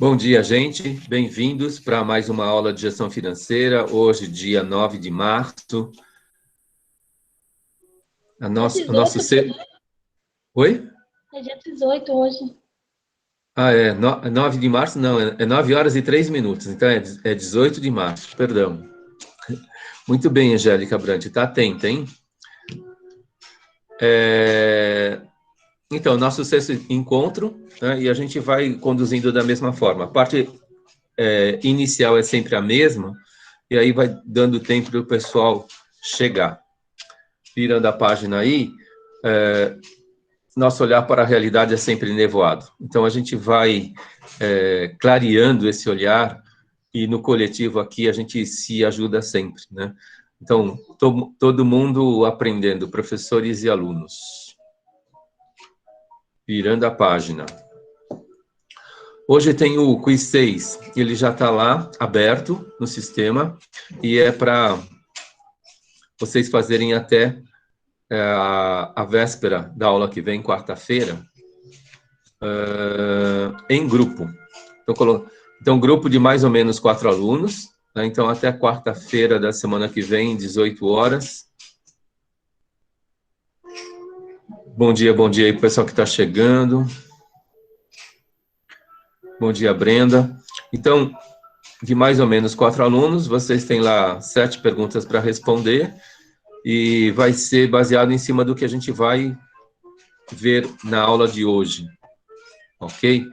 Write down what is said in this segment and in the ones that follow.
Bom dia, gente. Bem-vindos para mais uma aula de gestão financeira. Hoje, dia 9 de março. A nosso, 18, Oi? é dia 18 hoje. Ah, é 9 de março? Não, é 9 horas e 3 minutos. Então, é 18 de março, perdão. Muito bem, Angélica Brandt. Está atenta, hein? Então, nosso sexto encontro, né, e a gente vai conduzindo da mesma forma. A parte inicial é sempre a mesma, e aí vai dando tempo para o pessoal chegar. Virando a página aí, nosso olhar para a realidade é sempre nevoado. Então, a gente vai clareando esse olhar e no coletivo aqui a gente se ajuda sempre, né? Então, todo mundo aprendendo, professores e alunos. Virando a página. Hoje tem o quiz 6, ele já está lá, aberto no sistema, e é para vocês fazerem até a véspera da aula que vem, quarta-feira, em grupo. Então, grupo de mais ou menos 4 alunos, né? Então, até quarta-feira da semana que vem, 18 horas. Bom dia aí para o pessoal que está chegando. Bom dia, Brenda. Então, de mais ou menos 4 alunos, vocês têm lá 7 perguntas para responder e vai ser baseado em cima do que a gente vai ver na aula de hoje, ok?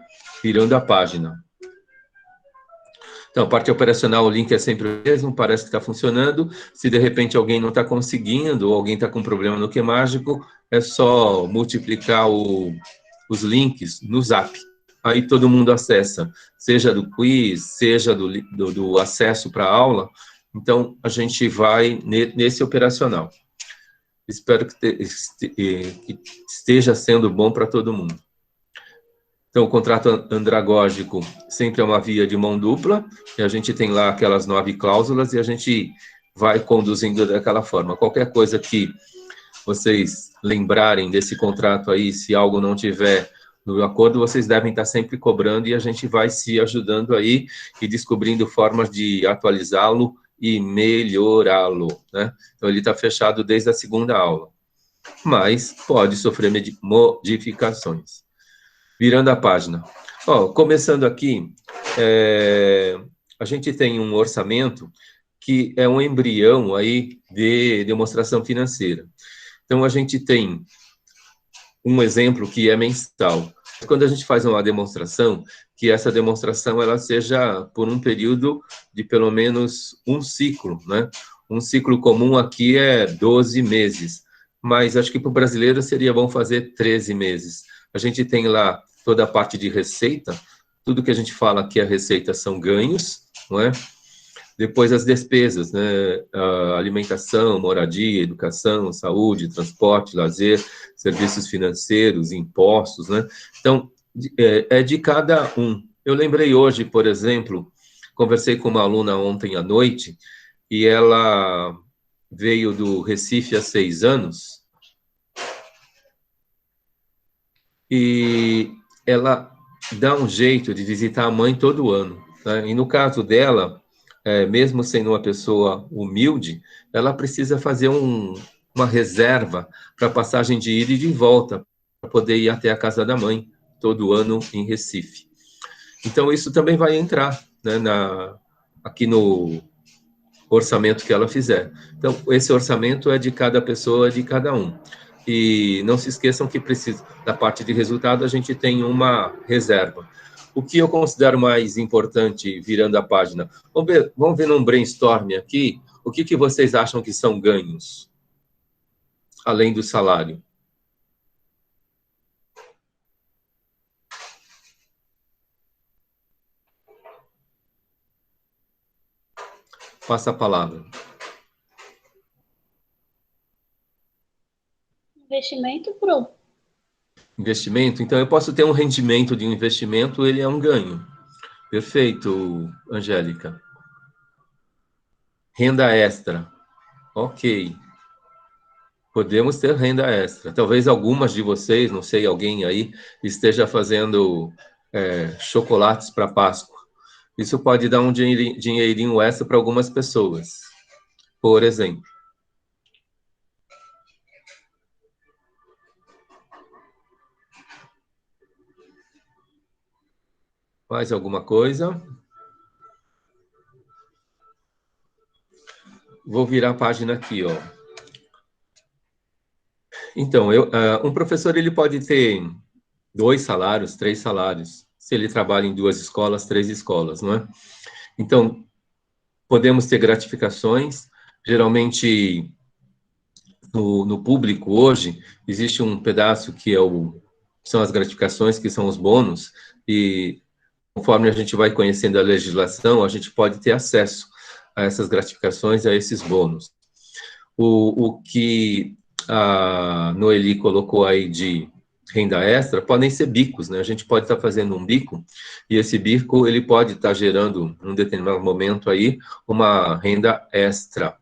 Virando a página. Então, a parte operacional, o link é sempre o mesmo, parece que está funcionando. Se de repente alguém não está conseguindo, ou alguém está com problema no que mágico, é só multiplicar os links no Zap. Aí todo mundo acessa, seja do quiz, seja do acesso para a aula. Então, a gente vai nesse operacional. Espero que esteja sendo bom para todo mundo. Então, o contrato andragógico sempre é uma via de mão dupla, e a gente tem lá aquelas 9 cláusulas, e a gente vai conduzindo daquela forma. Qualquer coisa que vocês lembrarem desse contrato aí, se algo não tiver no acordo, vocês devem estar sempre cobrando, e a gente vai se ajudando aí e descobrindo formas de atualizá-lo e melhorá-lo, né? Então, ele está fechado desde a segunda aula, mas pode sofrer modificações. Virando a página. Começando aqui, a gente tem um orçamento que é um embrião aí de demonstração financeira. Então, a gente tem um exemplo que é mensal. Quando a gente faz uma demonstração, que essa demonstração ela seja por um período de pelo menos um ciclo, né? Um ciclo comum aqui é 12 meses, mas acho que para o brasileiro seria bom fazer 13 meses. A gente tem lá toda a parte de receita, tudo que a gente fala que a receita são ganhos, não é? Depois as despesas, né? Alimentação, moradia, educação, saúde, transporte, lazer, serviços financeiros, impostos, né? Então, é de cada um. Eu lembrei hoje, por exemplo, conversei com uma aluna ontem à noite, e ela veio do Recife há 6 anos, e ela dá um jeito de visitar a mãe todo ano, né? E no caso dela, mesmo sendo uma pessoa humilde, ela precisa fazer uma reserva para passagem de ida e de volta, para poder ir até a casa da mãe, todo ano em Recife. Então, isso também vai entrar, né, aqui no orçamento que ela fizer. Então, esse orçamento é de cada pessoa, de cada um. E não se esqueçam que precisa, da parte de resultado, a gente tem uma reserva. O que eu considero mais importante, virando a página? Vamos ver num brainstorm aqui, o que vocês acham que são ganhos, além do salário? Passa a palavra. Investimento pro. Investimento? Então, eu posso ter um rendimento de um investimento, ele é um ganho. Perfeito, Angélica. Renda extra. Ok. Podemos ter renda extra. Talvez algumas de vocês, não sei, alguém aí esteja fazendo chocolates para Páscoa. Isso pode dar um dinheirinho extra para algumas pessoas, por exemplo. Mais alguma coisa? Vou virar a página aqui, ó. Então, um professor ele pode ter 2 salários, 3 salários, se ele trabalha em 2 escolas, 3 escolas, não é? Então, podemos ter gratificações, geralmente no público hoje, existe um pedaço que são as gratificações, que são os bônus, e conforme a gente vai conhecendo a legislação, a gente pode ter acesso a essas gratificações, a esses bônus. O que a Noeli colocou aí de renda extra, podem ser bicos, né? A gente pode estar fazendo um bico, e esse bico, ele pode estar gerando, num determinado momento aí, uma renda extra.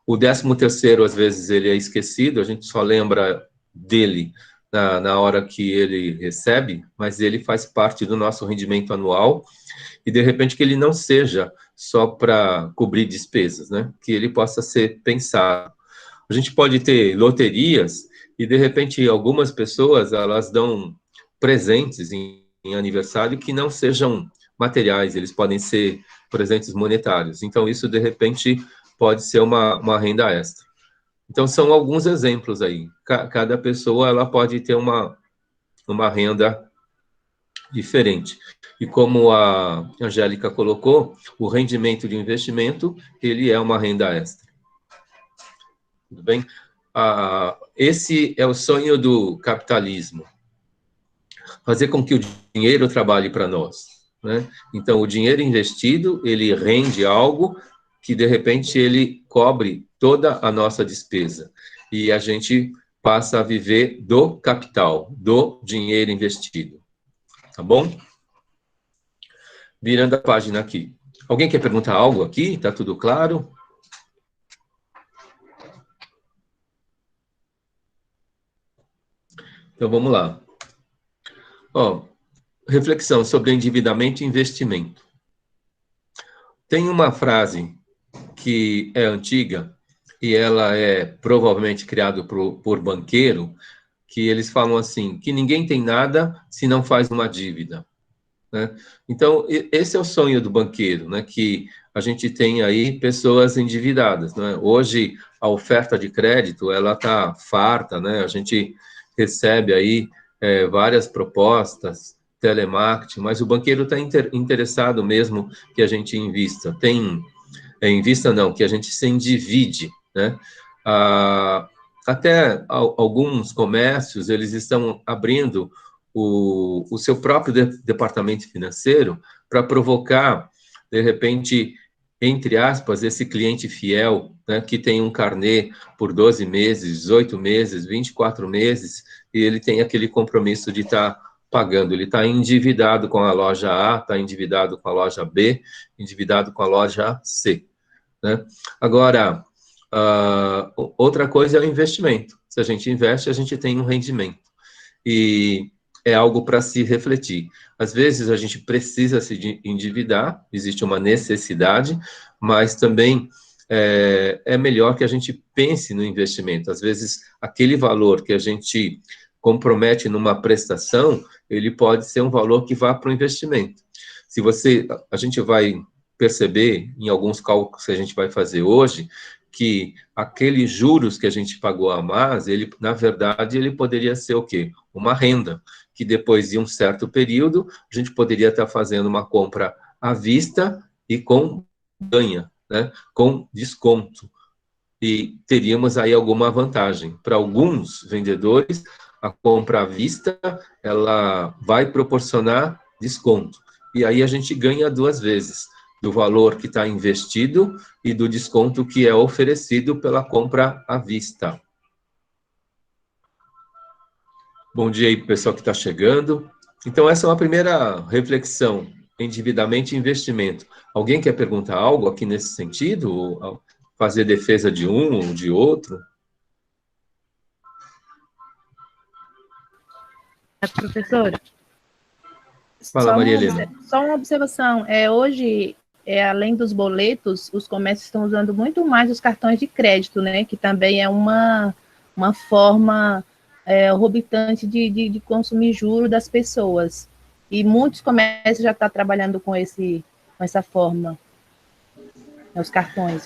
O 13º, às vezes, ele é esquecido, a gente só lembra dele na hora que ele recebe, mas ele faz parte do nosso rendimento anual, e de repente que ele não seja só para cobrir despesas, né? Que ele possa ser pensado. A gente pode ter loterias, e de repente algumas pessoas, elas dão presentes em aniversário que não sejam materiais, eles podem ser presentes monetários. Então, isso, de repente, pode ser uma renda extra. Então, são alguns exemplos aí. Cada pessoa, ela pode ter uma renda diferente. E como a Angélica colocou, o rendimento de investimento, ele é uma renda extra. Tudo bem? Esse é o sonho do capitalismo. Fazer com que o dinheiro trabalhe para nós, né? Então, o dinheiro investido, ele rende algo que, de repente, ele cobre toda a nossa despesa. E a gente passa a viver do capital, do dinheiro investido. Tá bom? Virando a página aqui. Alguém quer perguntar algo aqui? Tá tudo claro? Então, vamos lá. Ó, reflexão sobre endividamento e investimento. Tem uma frase que é antiga, e ela é provavelmente criada por banqueiro, que eles falam assim, que ninguém tem nada se não faz uma dívida, né? Então, esse é o sonho do banqueiro, né? Que a gente tem aí pessoas endividadas, né? Hoje, a oferta de crédito, ela está farta, né? A gente recebe aí várias propostas, telemarketing, mas o banqueiro está interessado mesmo que a gente invista. Invista não, que a gente se endivide, né? Até alguns comércios, eles estão abrindo o seu próprio departamento financeiro para provocar, de repente, entre aspas, esse cliente fiel, né, que tem um carnê por 12 meses, 18 meses, 24 meses, e ele tem aquele compromisso de estar pagando. Ele está endividado com a loja A, está endividado com a loja B, endividado com a loja C, né? Agora, outra coisa é o investimento. Se a gente investe, a gente tem um rendimento. E é algo para se refletir. Às vezes, a gente precisa se endividar, existe uma necessidade, mas também é melhor que a gente pense no investimento. Às vezes, aquele valor que a gente compromete numa prestação, ele pode ser um valor que vá para o investimento. A gente vai perceber, em alguns cálculos que a gente vai fazer hoje, que aqueles juros que a gente pagou a mais, na verdade, ele poderia ser o quê? Uma renda, que depois de um certo período, a gente poderia estar fazendo uma compra à vista e com ganha, né? Com desconto. E teríamos aí alguma vantagem. Para alguns vendedores, a compra à vista, ela vai proporcionar desconto. E aí a gente ganha 2 vezes, do valor que está investido e do desconto que é oferecido pela compra à vista. Bom dia aí para o pessoal que está chegando. Então, essa é uma primeira reflexão, endividamento e investimento. Alguém quer perguntar algo aqui nesse sentido? Ou fazer defesa de um ou de outro? Professora? Fala, Maria Helena. Só uma observação. Hoje, além dos boletos, os comércios estão usando muito mais os cartões de crédito, né? Que também é uma forma orbitante de consumir juros das pessoas. E muitos comércios já estão trabalhando com essa forma, né, os cartões.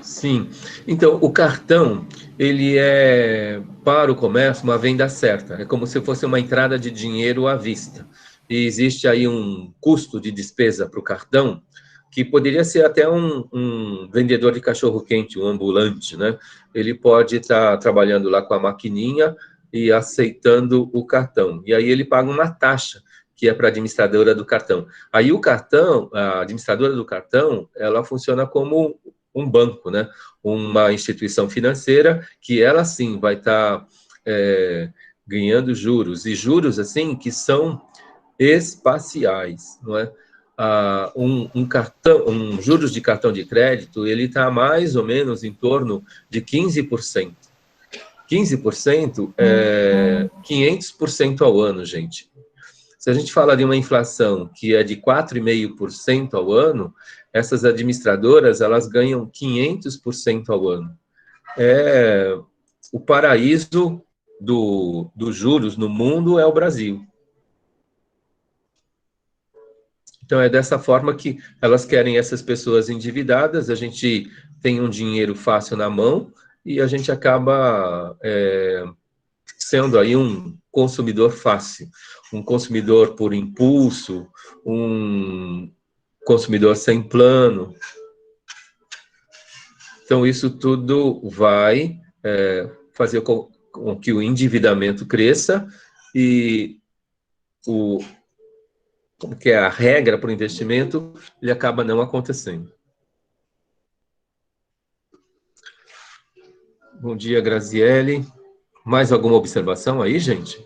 Sim. Então, o cartão, ele é, para o comércio, uma venda certa. É como se fosse uma entrada de dinheiro à vista. E existe aí um custo de despesa para o cartão, que poderia ser até um vendedor de cachorro-quente, um ambulante, né? Ele pode estar trabalhando lá com a maquininha e aceitando o cartão. E aí ele paga uma taxa, que é para a administradora do cartão. Aí o cartão, a administradora do cartão, ela funciona como um banco, né? Uma instituição financeira que ela sim vai estar ganhando juros, e juros assim que são espaciais, não é? Juros de cartão de crédito, ele está mais ou menos em torno de 15%. 15% é 500% ao ano, gente. Se a gente fala de uma inflação que é de 4,5% ao ano, essas administradoras, elas ganham 500% ao ano. O paraíso dos juros no mundo é o Brasil. Então, é dessa forma que elas querem essas pessoas endividadas, a gente tem um dinheiro fácil na mão e a gente acaba sendo aí um consumidor fácil, um consumidor por impulso, um consumidor sem plano. Então, isso tudo vai fazer com que o endividamento cresça e como que é a regra para o investimento, ele acaba não acontecendo. Bom dia, Graziele. Mais alguma observação aí, gente?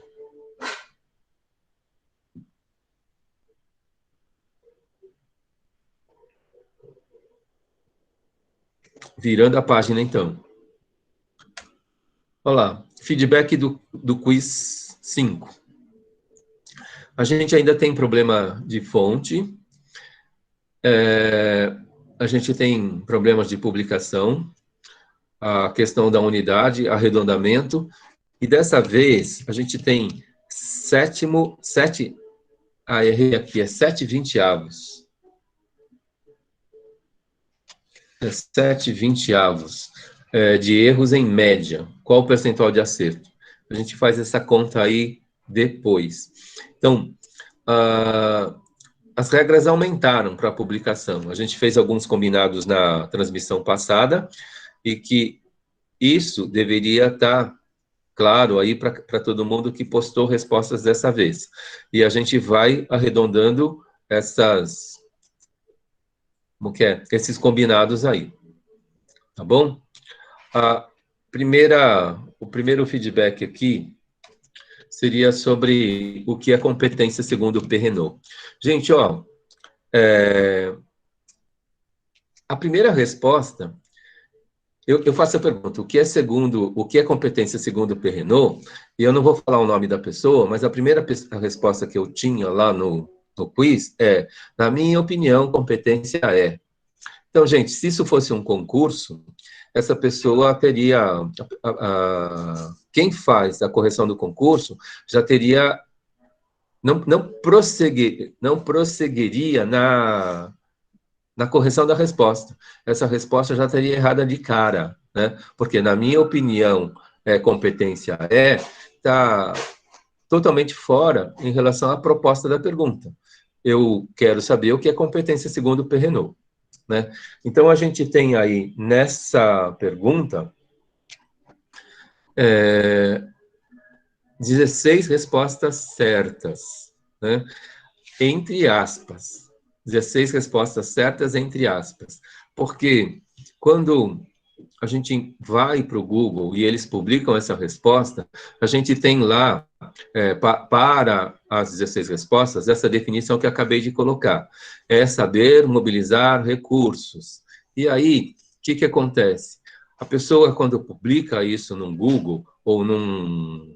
Virando a página, então. Olha lá, feedback do quiz 5. A gente ainda tem problema de fonte, a gente tem problemas de publicação, a questão da unidade, arredondamento, e dessa vez a gente tem errei aqui, é 7/20. 7/20 de erros em média. Qual o percentual de acerto? A gente faz essa conta aí depois. Então, as regras aumentaram para a publicação. A gente fez alguns combinados na transmissão passada e que isso deveria estar claro aí para todo mundo que postou respostas dessa vez. E a gente vai arredondando esses combinados aí. Tá bom? O primeiro feedback aqui seria sobre o que é competência segundo o Perrenot. Gente, a primeira resposta, eu faço a pergunta, o que é competência segundo o Perrenot? E eu não vou falar o nome da pessoa, mas a primeira resposta que eu tinha lá no quiz é, na minha opinião, competência é. Então, gente, se isso fosse um concurso, essa pessoa teria, quem faz a correção do concurso já teria, não prosseguiria na correção da resposta. Essa resposta já teria errada de cara, né? Porque, na minha opinião, competência está totalmente fora em relação à proposta da pergunta. Eu quero saber o que é competência segundo o Perrenot. Né? Então, a gente tem aí, nessa pergunta, 16 respostas certas, né? Entre aspas. 16 respostas certas, entre aspas. Porque quando a gente vai para o Google e eles publicam essa resposta, a gente tem lá, para as 16 respostas, essa definição que eu acabei de colocar. É saber mobilizar recursos. E aí, o que acontece? A pessoa, quando publica isso no Google ou numa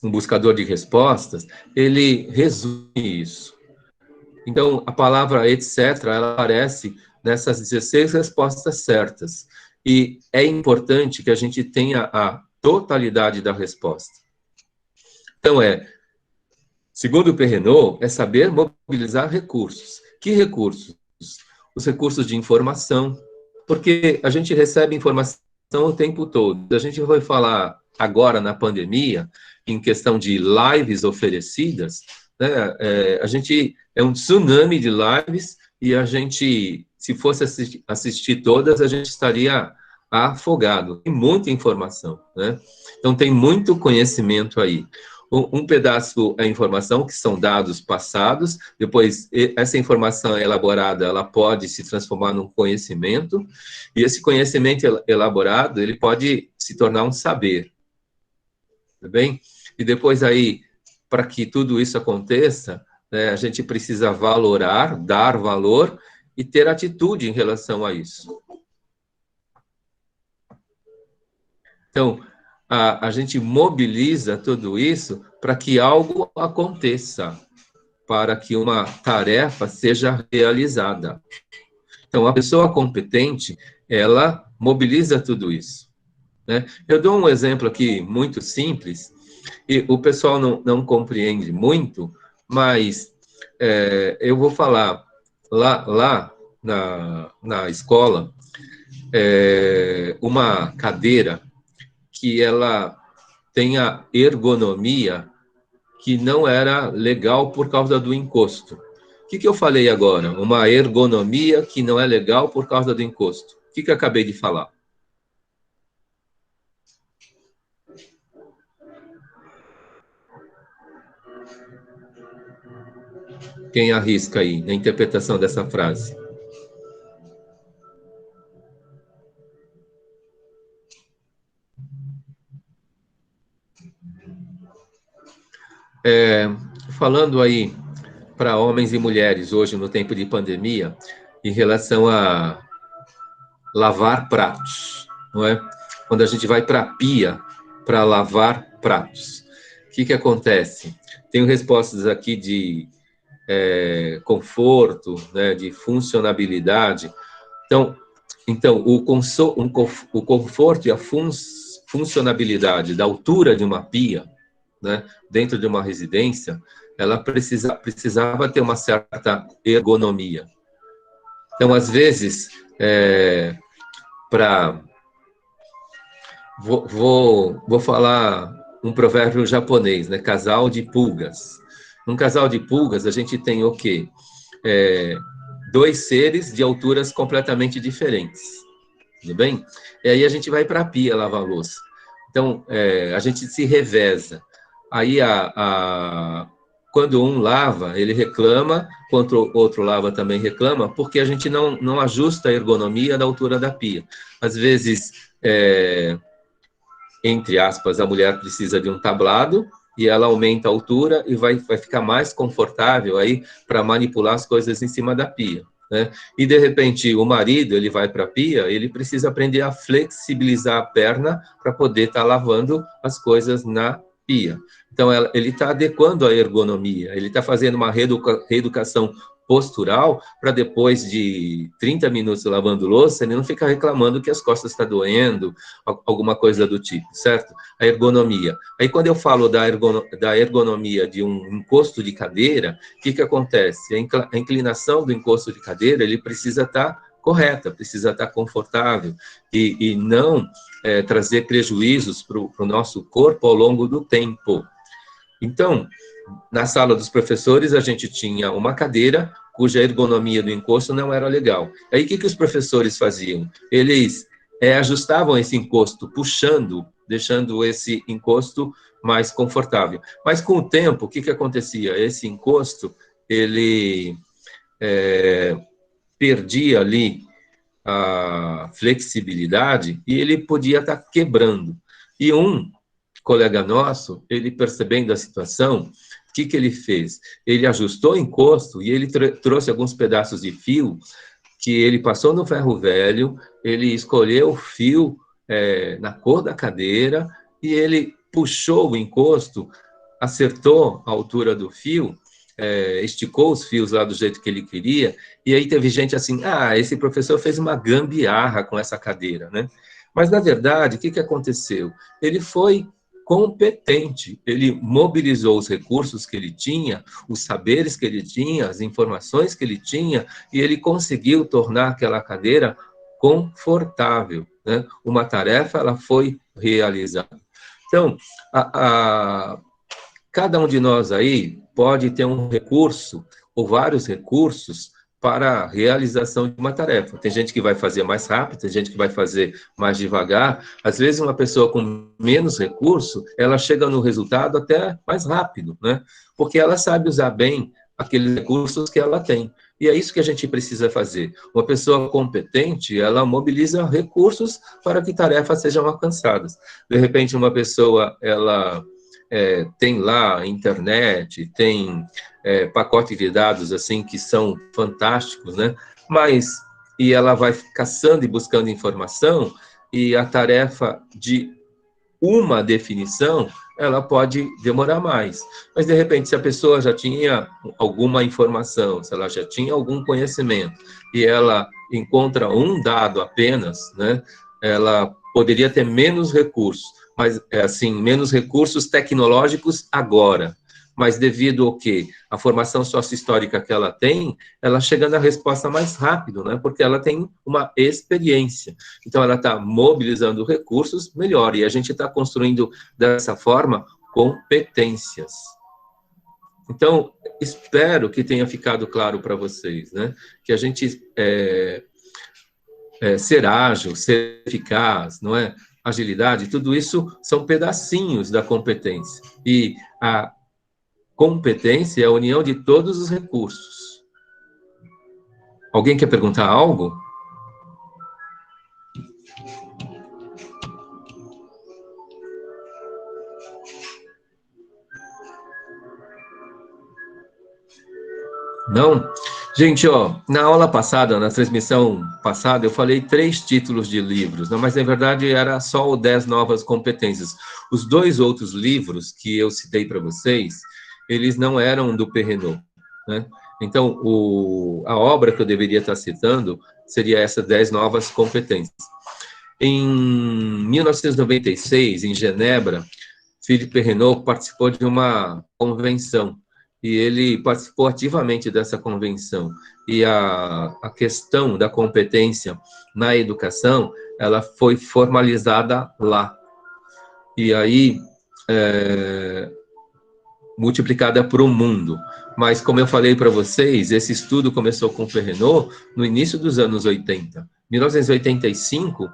um buscador de respostas, ele resume isso. Então, a palavra etc., ela aparece nessas 16 respostas certas. E é importante que a gente tenha a totalidade da resposta. Então, segundo o Perrenot, é saber mobilizar recursos. Que recursos? Os recursos de informação, porque a gente recebe informação o tempo todo. A gente vai falar agora na pandemia, em questão de lives oferecidas, né? A gente é um tsunami de lives e a gente, se fosse assistir todas, a gente estaria afogado. Tem muita informação, né? Então, tem muito conhecimento aí. Um pedaço é informação, que são dados passados, depois essa informação elaborada, ela pode se transformar num conhecimento, e esse conhecimento elaborado, ele pode se tornar um saber, tá bem? E depois aí, para que tudo isso aconteça, né, a gente precisa valorar, dar valor e ter atitude em relação a isso. Então, a gente mobiliza tudo isso para que algo aconteça, para que uma tarefa seja realizada. Então, a pessoa competente, ela mobiliza tudo isso, né? Eu dou um exemplo aqui muito simples, e o pessoal não compreende muito, mas eu vou falar, lá na escola, uma cadeira que ela tem a ergonomia que não era legal por causa do encosto. O que eu falei agora? Uma ergonomia que não é legal por causa do encosto. O que eu acabei de falar? Quem arrisca aí na interpretação dessa frase? Falando aí para homens e mulheres hoje no tempo de pandemia, em relação a lavar pratos, não é? Quando a gente vai para a pia para lavar pratos, o que acontece? Tenho respostas aqui de conforto, né, de funcionabilidade. Então o conforto e a funcionabilidade da altura de uma pia, né, dentro de uma residência, ela precisava ter uma certa ergonomia. Então, às vezes, vou falar um provérbio japonês, né? Casal de pulgas. Num casal de pulgas, a gente tem o quê? Dois seres de alturas completamente diferentes. Tudo bem? E aí a gente vai para a pia lavar a louça. Então, a gente se reveza. Aí, quando um lava, ele reclama, quando o outro lava também reclama, porque a gente não ajusta a ergonomia da altura da pia. Às vezes, entre aspas, a mulher precisa de um tablado, e ela aumenta a altura e vai ficar mais confortável aí para manipular as coisas em cima da pia, né? E, de repente, o marido, ele vai para a pia, ele precisa aprender a flexibilizar a perna para poder estar lavando as coisas na pia. Então, ele está adequando a ergonomia, ele está fazendo uma reeducação postural para depois de 30 minutos lavando louça, ele não ficar reclamando que as costas estão doendo, alguma coisa do tipo, certo? A ergonomia. Aí, quando eu falo da ergonomia de um encosto de cadeira, o que acontece? A inclinação do encosto de cadeira, ele precisa estar correta, precisa estar confortável e não trazer prejuízos para o nosso corpo ao longo do tempo. Então, na sala dos professores, a gente tinha uma cadeira cuja ergonomia do encosto não era legal. Aí, o que os professores faziam? Eles ajustavam esse encosto, puxando, deixando esse encosto mais confortável. Mas, com o tempo, o que acontecia? Esse encosto, ele perdia ali a flexibilidade e ele podia estar quebrando. E um colega nosso, ele percebendo a situação, o que ele fez? Ele ajustou o encosto e ele trouxe alguns pedaços de fio que ele passou no ferro velho, ele escolheu o fio na cor da cadeira e ele puxou o encosto acertou a altura do fio, esticou os fios lá do jeito que ele queria, e aí teve gente assim, esse professor fez uma gambiarra com essa cadeira, né? Mas, na verdade, o que aconteceu? Ele foi competente, ele mobilizou os recursos que ele tinha, os saberes que ele tinha, as informações que ele tinha, e ele conseguiu tornar aquela cadeira confortável, né? Uma tarefa, ela foi realizada. Então, cada um de nós aí pode ter um recurso, ou vários recursos, para a realização de uma tarefa. Tem gente que vai fazer mais rápido, tem gente que vai fazer mais devagar. Às vezes, uma pessoa com menos recurso, ela chega no resultado até mais rápido, né? Porque ela sabe usar bem aqueles recursos que ela tem. E é isso que a gente precisa fazer. Uma pessoa competente, ela mobiliza recursos para que tarefas sejam alcançadas. De repente, uma pessoa, ela tem lá internet, tem pacote de dados assim que são fantásticos, né? E ela vai caçando e buscando informação, e a tarefa de uma definição, ela pode demorar mais. Mas, de repente, se a pessoa já tinha alguma informação, se ela já tinha algum conhecimento, e ela encontra um dado apenas, né, ela poderia ter menos recursos, mas, assim, menos recursos tecnológicos agora. Mas devido ao quê? A formação sócio-histórica que ela tem, ela chega na resposta mais rápido, né? Porque ela tem uma experiência. Então, ela está mobilizando recursos melhor, e a gente está construindo, dessa forma, competências. Então, espero que tenha ficado claro para vocês, né? Que a gente ser ágil, ser eficaz, não é? Agilidade, tudo isso são pedacinhos da competência. E a competência é a união de todos os recursos. Alguém quer perguntar algo? Não? Gente, ó, na aula passada, na transmissão passada, eu falei 3 títulos de livros, não, mas na verdade era só o 10 novas competências. Os 2 outros livros que eu citei para vocês, eles não eram do Perrenot, né? Então, a obra que eu deveria estar citando seria essa 10 novas competências. Em 1996, em Genebra, Philippe Perrenot participou de uma convenção, e ele participou ativamente dessa convenção. E a questão da competência na educação, ela foi formalizada lá. E aí, multiplicada para o mundo. Mas, como eu falei para vocês, esse estudo começou com o Perrenot no início dos anos 80. 1985,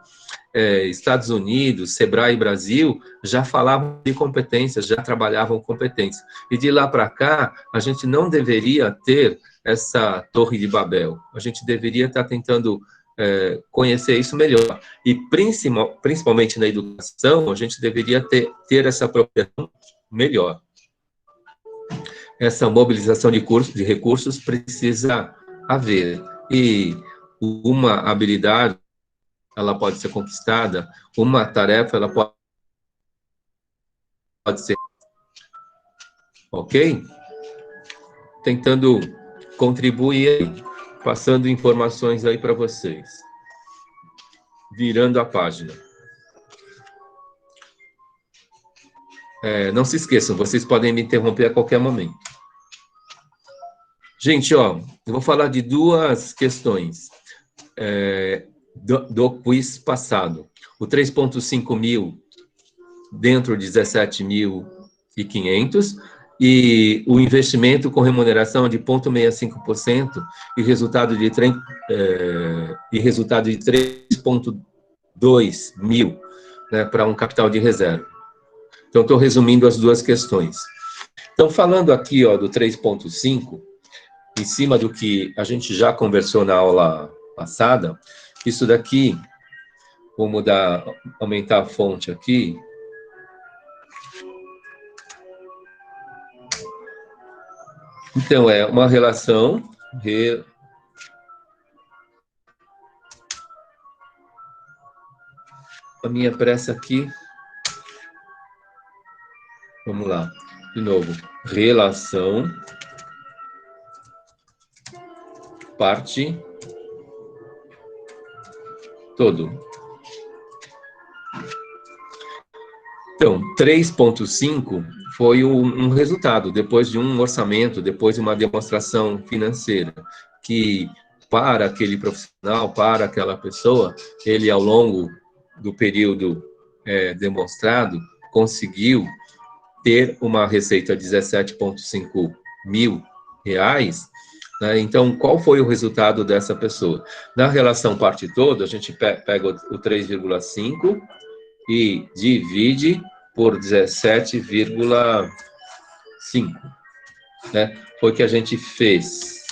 Estados Unidos, Sebrae Brasil, já falavam de competências, já trabalhavam competências. E de lá para cá, a gente não deveria ter essa torre de Babel. A gente deveria estar tentando conhecer isso melhor. E principalmente na educação, a gente deveria ter essa apropriação melhor. Essa mobilização de recursos precisa haver. E uma habilidade, ela pode ser conquistada, uma tarefa, ela pode ser, ok? Tentando contribuir, passando informações aí para vocês. Virando a página. Não se esqueçam, vocês podem me interromper a qualquer momento. Gente, ó, eu vou falar de 2 questões do quiz passado. O 3.5 mil dentro de 17.500, e o investimento com remuneração de 0,65% e resultado de 3,2 mil, né, para um capital de reserva. Então, estou resumindo as 2 questões. Então, falando aqui, ó, do 3.5, em cima do que a gente já conversou na aula passada, isso daqui, vou aumentar a fonte aqui. Então, é uma relação. A minha pressa aqui. Vamos lá. De novo, relação parte todo. Então, 3,5 foi um resultado, depois de um orçamento, depois de uma demonstração financeira, que para aquele profissional, para aquela pessoa, ele, ao longo do período demonstrado, conseguiu ter uma receita de 17,5 mil reais, né? Então, qual foi o resultado dessa pessoa? Na relação parte todo, a gente pega o 3,5 e divide por 17,5, né? Foi o que a gente fez.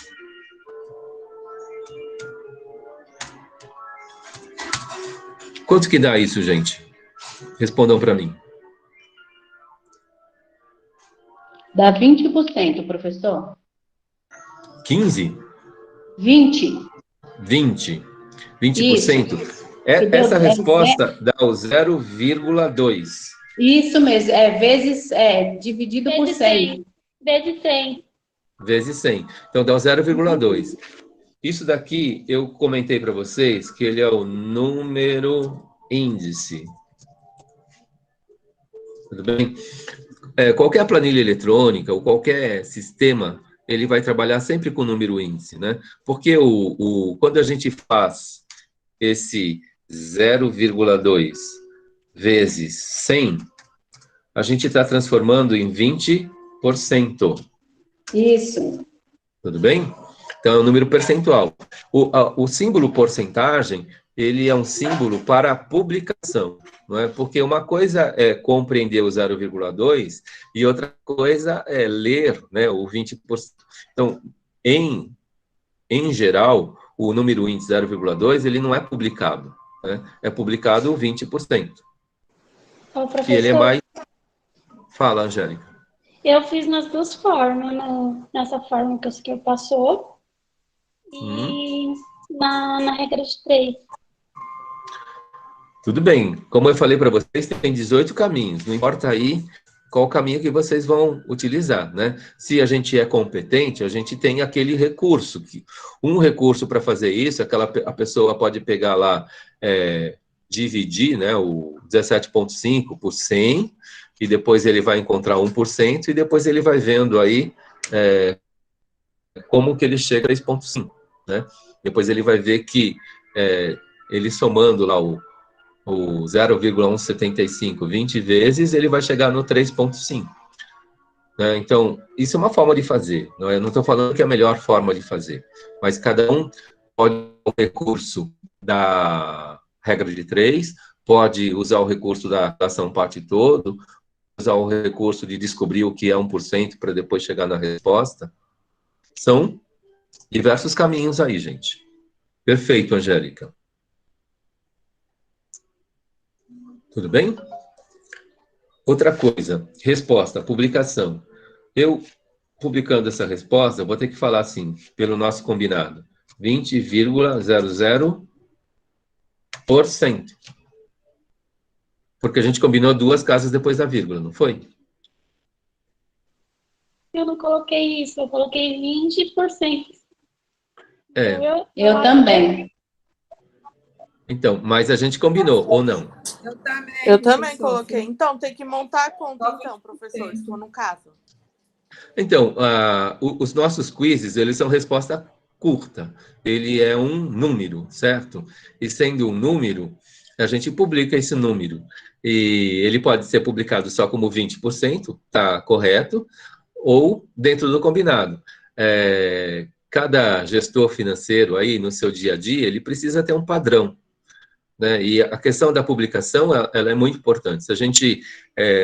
Quanto que dá isso, gente? Respondam para mim. Dá 20%, professor. 15? 20. 20. 20%. Isso. Essa resposta dá o 0,2. Isso mesmo, dividido por 100. Vezes 100. Vezes 100. Então, dá o 0,2. Isso daqui, eu comentei para vocês que ele é o número índice. Tudo bem? Qualquer planilha eletrônica ou qualquer sistema, ele vai trabalhar sempre com o número índice, né? Porque quando a gente faz esse 0,2 vezes 100, a gente está transformando em 20%. Isso. Tudo bem? Então, é um número percentual. O símbolo porcentagem, ele é um símbolo para a publicação, não é? Porque uma coisa é compreender o 0,2 e outra coisa é ler, né, o 20%. Então, em geral, o número índice 0,2, ele não é publicado, né? É publicado o 20%. Ô, professor, E ele é mais... Fala, Angélica. eu fiz nas duas formas, nessa forma que o senhor passou e na regra de 3. Tudo bem. Como eu falei para vocês, tem 18 caminhos. Não importa aí qual caminho que vocês vão utilizar, né? Se a gente é competente, a gente tem aquele recurso. Um recurso para fazer isso, a pessoa pode pegar lá, dividir, né, o 17,5 por 100, e depois ele vai encontrar 1%, e depois ele vai vendo aí como que ele chega a 3,5, né? Depois ele vai ver que ele somando lá o 0,175 20 vezes, ele vai chegar no 3,5. Né? Então, isso é uma forma de fazer. Eu não estou falando que é a melhor forma de fazer, mas cada um pode usar o recurso da regra de 3, pode usar o recurso da ação parte todo, usar o recurso de descobrir o que é 1% para depois chegar na resposta. São diversos caminhos aí, gente. Perfeito, Angélica. Tudo bem? Outra coisa, resposta, publicação. Eu, publicando essa resposta, vou ter que falar assim, pelo nosso combinado, 20,00%. Porque a gente combinou 2 casas depois da vírgula, não foi? Eu não coloquei isso, eu coloquei 20%. Eu também. Então, mas a gente combinou, ou não? Eu também coloquei. Então, tem que montar a conta, então, professor, se for no caso. Então, os nossos quizzes, eles são resposta curta. Ele é um número, certo? E sendo um número, a gente publica esse número. E ele pode ser publicado só como 20%, tá correto, ou dentro do combinado. Cada gestor financeiro aí, no seu dia a dia, ele precisa ter um padrão. Né? E a questão da publicação, ela é muito importante. Se a gente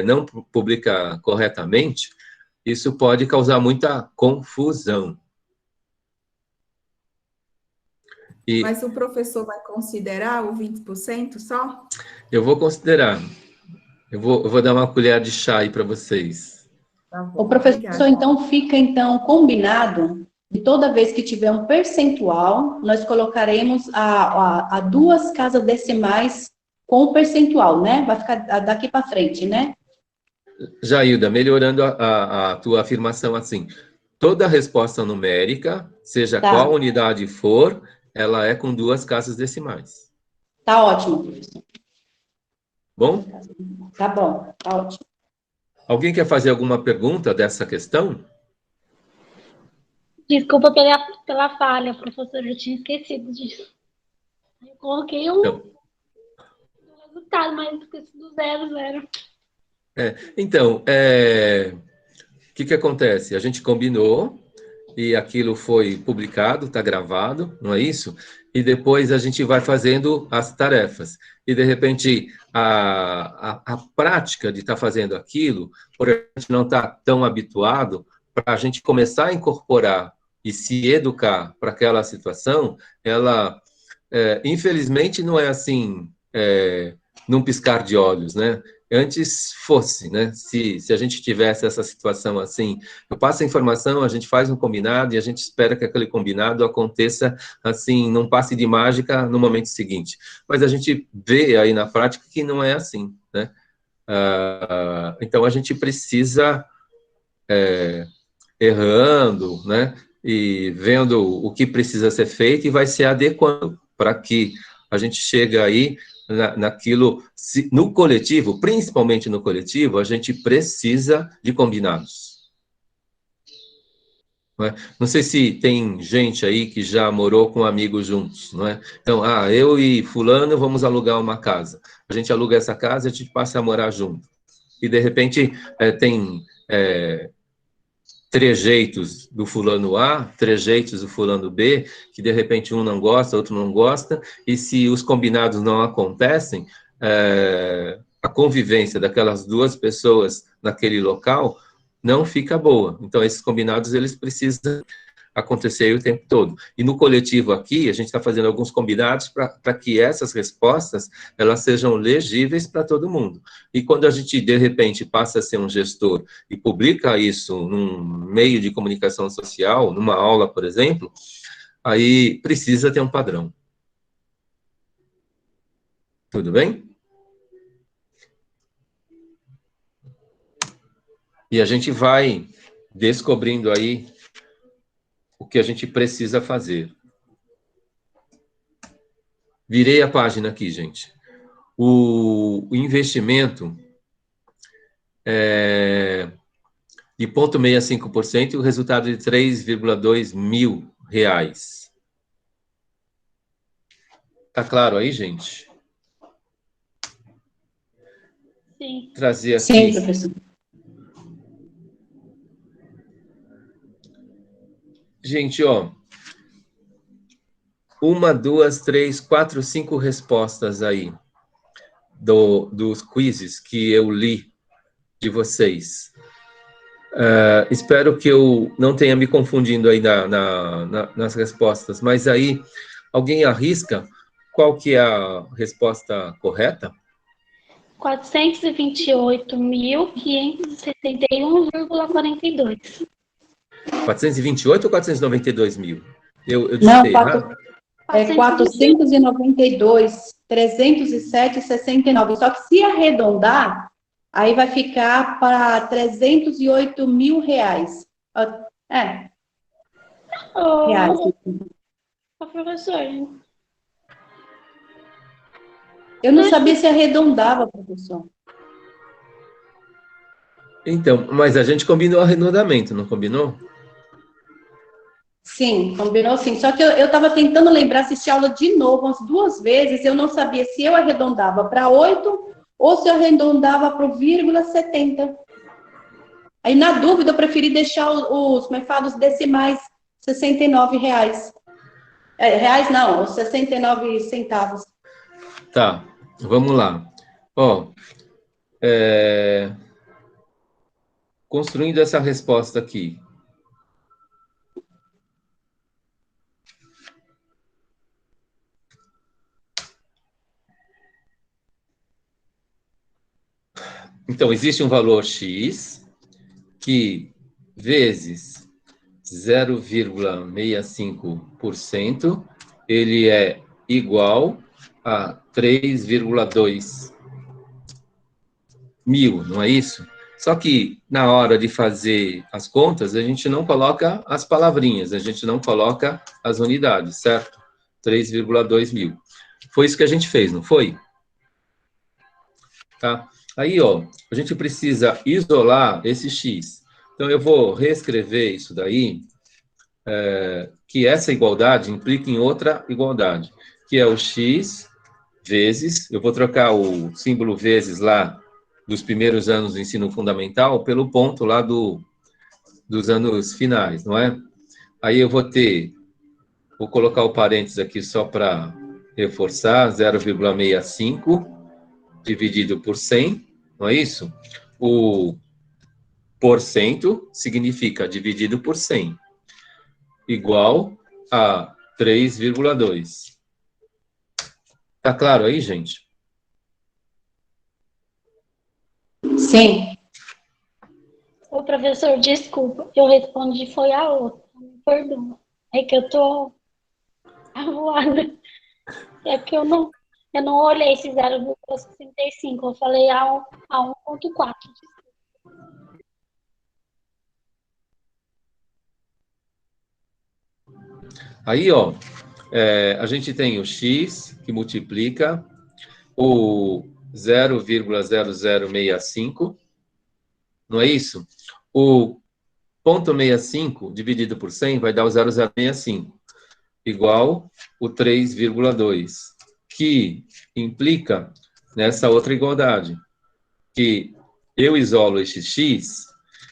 não publica corretamente, isso pode causar muita confusão. Mas o professor vai considerar o 20% só? Eu vou considerar. Eu vou dar uma colher de chá aí para vocês. Tá bom, O professor, obrigada. então, fica combinado de toda vez que tiver um percentual, nós colocaremos a 2 casas decimais com o percentual, né? Vai ficar daqui para frente, né? Jailda, melhorando a tua afirmação assim, toda resposta numérica, seja qual unidade for, ela é com 2 casas decimais. Tá ótimo, professor. Bom? Tá bom, tá ótimo. Alguém quer fazer alguma pergunta dessa questão? Desculpa pela falha, professor, eu tinha esquecido disso. Eu coloquei Então, resultado, mas esqueci do 0,0. Então, o que acontece? A gente combinou e aquilo foi publicado, está gravado, não é isso? E depois a gente vai fazendo as tarefas. E, de repente, a prática de estar fazendo aquilo, por a gente não estar tão habituado, para a gente começar a incorporar e se educar para aquela situação, ela, infelizmente, não é assim, num piscar de olhos, né? Antes fosse, né? Se a gente tivesse essa situação assim, eu passo a informação, a gente faz um combinado e a gente espera que aquele combinado aconteça assim, não passe de mágica no momento seguinte. Mas a gente vê aí na prática que não é assim, né? Então a gente precisa errando, né? E vendo o que precisa ser feito e vai se adequando para que a gente chegue aí naquilo, no coletivo, principalmente no coletivo, a gente precisa de combinados. Não é? Não sei se tem gente aí que já morou com amigos juntos, não é? Então, eu e fulano vamos alugar uma casa. A gente aluga essa casa e a gente passa a morar junto. E, de repente, tem trejeitos do fulano A, trejeitos do fulano B, que de repente um não gosta, outro não gosta, e se os combinados não acontecem, a convivência daquelas 2 pessoas naquele local não fica boa. Então, esses combinados, eles precisam acontecer o tempo todo. E no coletivo aqui, a gente está fazendo alguns combinados para que essas respostas, elas sejam legíveis para todo mundo. E quando a gente, de repente, passa a ser um gestor e publica isso num meio de comunicação social, numa aula, por exemplo, aí precisa ter um padrão. Tudo bem? E a gente vai descobrindo aí o que a gente precisa fazer. Virei a página aqui, gente. O investimento de 0,65% e o resultado de 3,2 mil reais. Tá claro aí, gente? Sim. Trazer aqui. Sim, professor. Gente, ó. 1, 2, 3, 4, 5 respostas aí dos quizzes que eu li de vocês. Espero que eu não tenha me confundindo aí nas respostas, mas aí alguém arrisca qual que é a resposta correta? 428.571,42. 428 ou 492 mil? Eu Não, digitei errado? 492, 307,69. Só que se arredondar, aí vai ficar para 308 mil reais. Reais. Professor, Eu não sabia se arredondava, professor. Então, mas a gente combinou arredondamento, não combinou? Sim, combinou sim. Só que eu estava tentando lembrar, assisti aula de novo umas 2 vezes, eu não sabia se eu arredondava para 8 ou se eu arredondava para o 0,70. Aí, na dúvida, eu preferi deixar os decimais, 69 reais. Reais não, os 69 centavos. Tá, vamos lá. Ó, construindo essa resposta aqui. Então, existe um valor X que, vezes 0,65%, ele é igual a 3,2 mil, não é isso? Só que, na hora de fazer as contas, a gente não coloca as palavrinhas, a gente não coloca as unidades, certo? 3,2 mil. Foi isso que a gente fez, não foi? Tá? Aí, ó, a gente precisa isolar esse x. Então, eu vou reescrever isso daí, que essa igualdade implica em outra igualdade, que é o x vezes, eu vou trocar o símbolo vezes lá dos primeiros anos do ensino fundamental pelo ponto lá dos anos finais, não é? Aí eu vou colocar o parênteses aqui só para reforçar, 0,65 dividido por 100, não é isso? O porcento significa dividido por 100, igual a 3,2. Tá claro aí, gente? Sim. Ô, professor, desculpa, eu respondi foi a outra, me perdoa. É que eu tô avoada. É que eu não olhei esse 0,65, eu falei a 1,4. Aí, ó, a gente tem o x que multiplica o 0,0065, não é isso? O ponto 65 dividido por 100 vai dar o 0,065, igual o 3,2, que implica nessa outra igualdade, que eu isolo este x,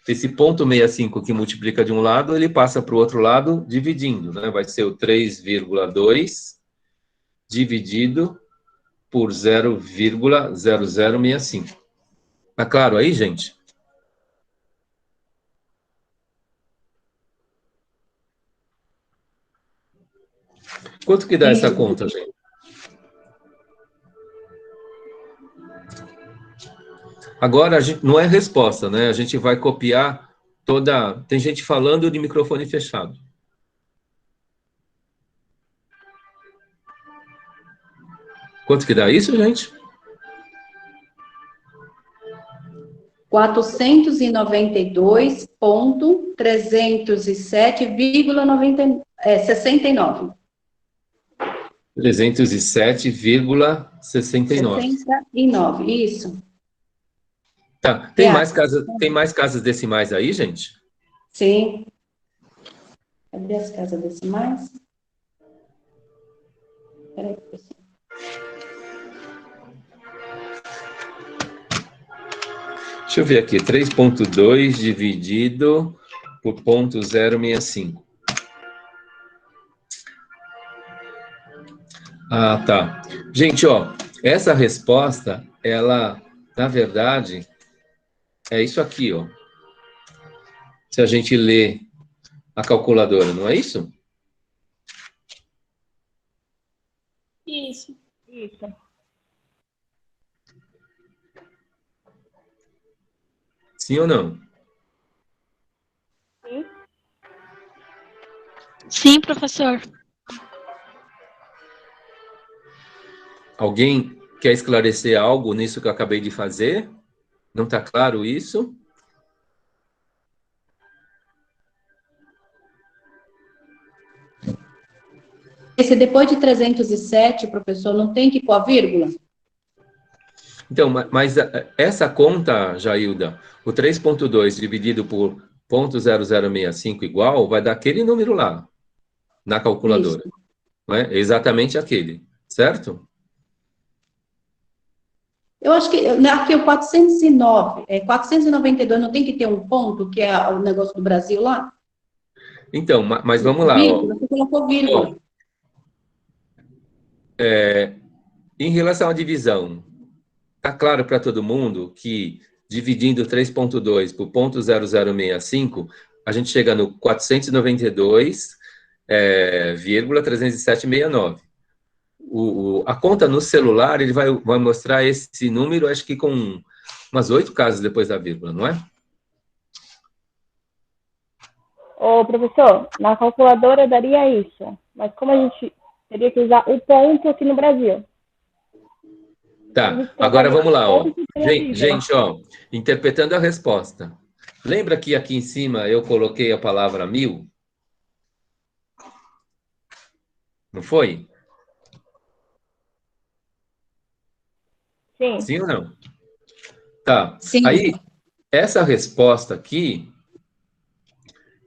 esse ponto 65 que multiplica de um lado, ele passa para o outro lado dividindo, né? Vai ser o 3,2 dividido por 0,0065. Tá claro aí, gente? Quanto que dá essa conta, gente? Agora, a gente, não é resposta, né? A gente vai copiar toda... Tem gente falando de microfone fechado. Quanto que dá isso, gente? 492,307,69. 307,69. 69, isso. Tá. Tem mais casas decimais aí, gente? Sim. Cadê as casas decimais? Peraí, pessoal. Deixa eu ver aqui. 3,2 dividido por 0,065. Ah, tá. Gente, ó, essa resposta, ela, na verdade, é isso aqui, ó. Se a gente lê a calculadora, não é isso? Isso. Isso. Sim ou não? Sim. Sim, professor. Alguém quer esclarecer algo nisso que eu acabei de fazer? Não está claro isso? Esse depois de 307, professor, não tem que pôr a vírgula? Então, mas essa conta, Jailda, o 3,2 dividido por 0,0065 igual, vai dar aquele número lá, na calculadora. Isso. Não é? Exatamente aquele, certo? Eu acho que aqui o 409, 492 não tem que ter um ponto, que é o negócio do Brasil lá? Então, mas vamos lá. Vírgula, Ó. você colocou vírgula. Em relação à divisão, está claro para todo mundo que dividindo 3,2 por 0,0065, a gente chega no 492,307,69. A conta no celular, ele vai mostrar esse número, acho que com umas 8 casas depois da vírgula, não é? Ô, professor, na calculadora daria isso, mas como a gente teria que usar o ponto aqui no Brasil? Tá, agora vamos lá, ó. Gente, ó, interpretando a resposta. Lembra que aqui em cima eu coloquei a palavra 1000? Não foi? Sim. Sim ou não? Tá. Sim. Aí, essa resposta aqui,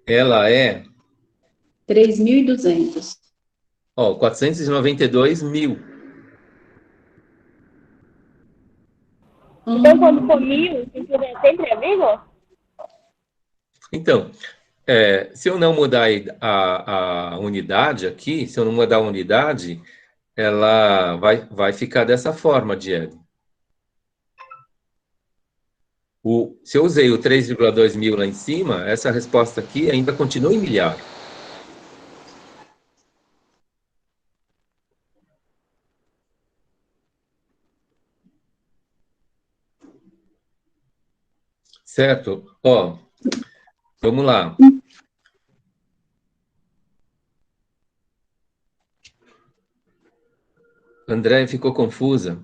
ela é... 3.200. Ó, 492 mil. Então, quando for 1.000, sempre é vírgula? Então, se eu não mudar a unidade aqui, se eu não mudar a unidade, ela vai ficar dessa forma, Diego. Se eu usei o 3,2 mil lá em cima, essa resposta aqui ainda continua em milhar. Certo? Ó, vamos lá. André ficou confusa.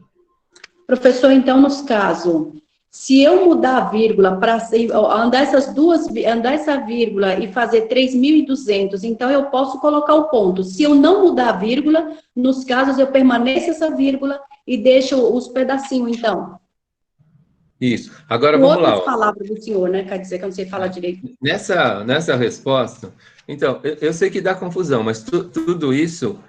Professor, então, nos casos, se eu mudar a vírgula para andar essa vírgula e fazer 3.200, então eu posso colocar o ponto. Se eu não mudar a vírgula, nos casos eu permaneço essa vírgula e deixo os pedacinhos, então. Isso. Agora Com vamos lá. outras palavras do senhor, né? Quer dizer que eu não sei falar direito. Nessa resposta, então, eu sei que dá confusão, mas tudo isso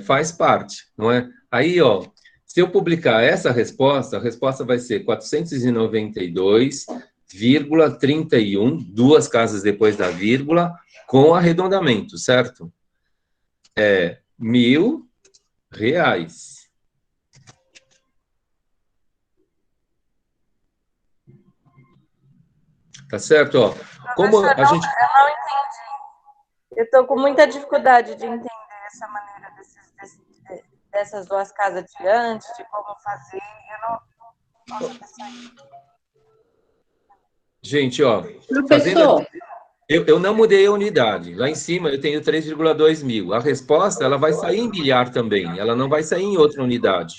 faz parte, não é? Aí, ó, se eu publicar essa resposta, a resposta vai ser 492,31, duas casas depois da vírgula, com arredondamento, certo? R$1.000. Tá certo? Ó, como a gente... Eu não entendi. Eu estou com muita dificuldade de entender essa maneira dessas duas casas diante, de como fazer. Eu não sei. Gente, ó... Professor... Eu não mudei a unidade. Lá em cima eu tenho 3,2 mil. A resposta, ela vai sair em milhar também. Ela não vai sair em outra unidade.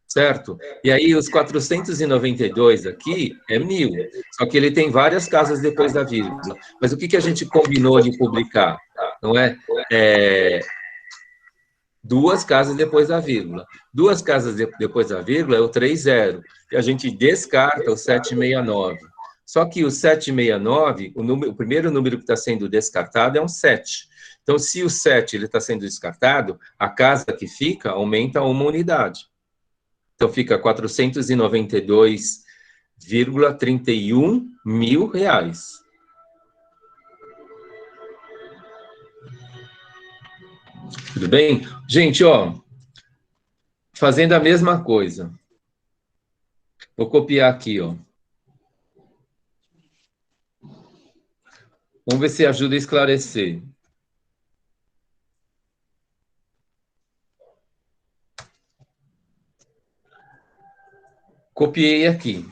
Certo? E aí os 492 aqui é 1.000. Só que ele tem várias casas depois da vírgula. Mas o que a gente combinou de publicar? Não é? Duas casas depois da vírgula. Duas casas depois da vírgula é o 30. E a gente descarta o 769. Só que o 769, o primeiro número que está sendo descartado é um 7. Então, se o 7 está sendo descartado, a casa que fica aumenta uma unidade. Então, fica 492,31 mil reais. Tudo bem? Gente, ó, fazendo a mesma coisa. Vou copiar aqui, ó. Vamos ver se ajuda a esclarecer. Copiei aqui,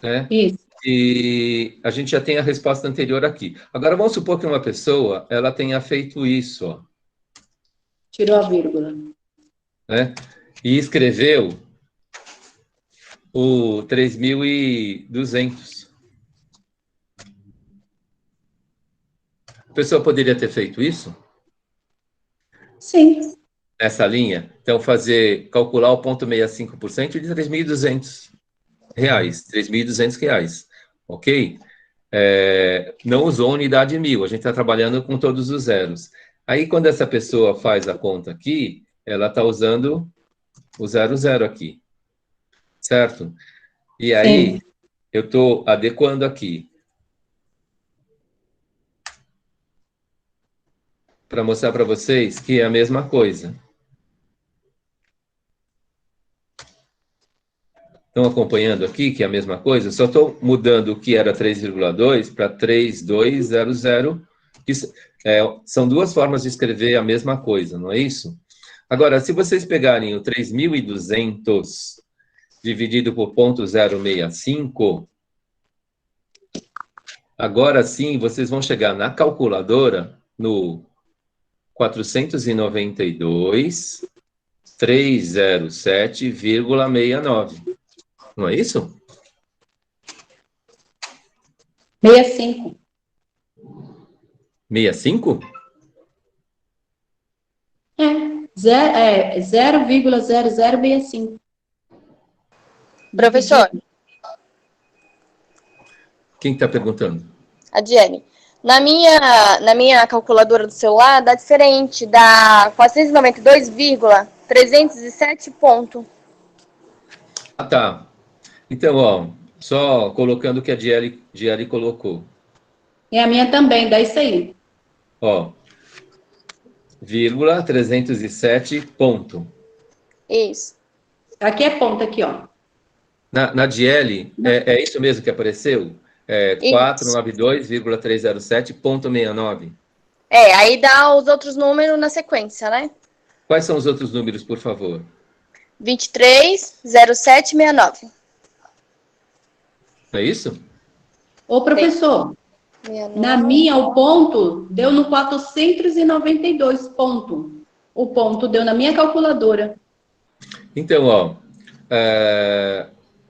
né? Isso. E a gente já tem a resposta anterior aqui. Agora, vamos supor que uma pessoa, ela tenha feito isso, ó. Tirou a vírgula. Né? E escreveu o 3.200. A pessoa poderia ter feito isso? Sim. Nessa linha? Então, calcular o 0,65% de R$3.200. R$3.200. Ok? Não usou unidade 1.000. A gente está trabalhando com todos os zeros. Aí, quando essa pessoa faz a conta aqui, ela está usando o 00 aqui. Certo? E aí, eu estou adequando aqui. Para mostrar para vocês que é a mesma coisa. Estão acompanhando aqui que é a mesma coisa? Só estou mudando o que era 3,2 para 3,200. São duas formas de escrever a mesma coisa, não é isso? Agora, se vocês pegarem o 3.200 dividido por 0,065, agora sim vocês vão chegar na calculadora no 492, 307,69. Não é isso? 65. 65? É 0,0065. Professor, Quem está perguntando? a Jenny. Na minha calculadora do celular, dá diferente. Dá 492,307 ponto. Ah, tá. Então, ó, só colocando o que a Diele colocou. E a minha também, dá isso aí. Ó, vírgula 307 ponto. Isso. Aqui é ponto, aqui, ó. Na Diele, é isso mesmo que apareceu? É Isso. 492,307,69. Aí dá os outros números na sequência, né? Quais são os outros números, por favor? 23,0769. Não é isso? Ô, professor, na minha, o ponto deu no 492 ponto. O ponto deu na minha calculadora. Então, ó,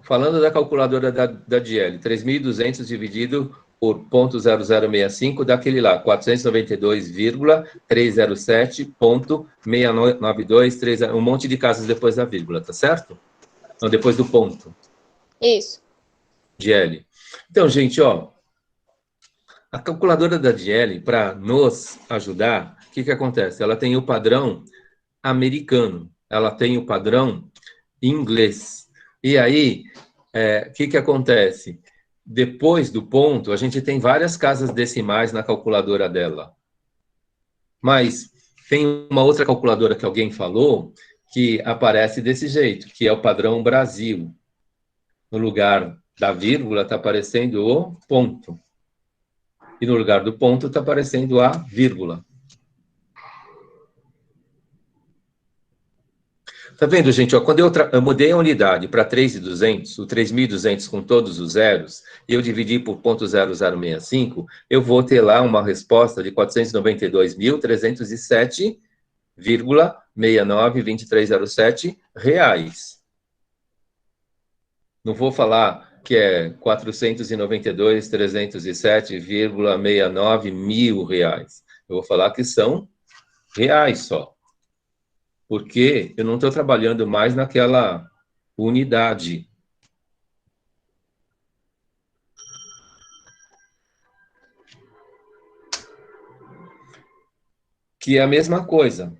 falando da calculadora da Diele, 3.200 dividido por 0,0065, daquele lá, 492,307,692, um monte de casas depois da vírgula, tá certo? Não, depois do ponto. Isso. Diele. Então, gente, ó, a calculadora da Diele, para nos ajudar, o que acontece? Ela tem o padrão americano, ela tem o padrão inglês. E aí, o que acontece? Depois do ponto, a gente tem várias casas decimais na calculadora dela. Mas tem uma outra calculadora que alguém falou que aparece desse jeito, que é o padrão Brasil. No lugar da vírgula está aparecendo o ponto. E no lugar do ponto está aparecendo a vírgula. Tá vendo, gente? Ó, quando eu mudei a unidade para 3.200, o 3.200 com todos os zeros, e eu dividi por 0,0065, eu vou ter lá uma resposta de 492.307,692307 reais. Não vou falar que é 492.307,69 mil reais. Eu vou falar que são reais só. Porque eu não estou trabalhando mais naquela unidade. Que é a mesma coisa.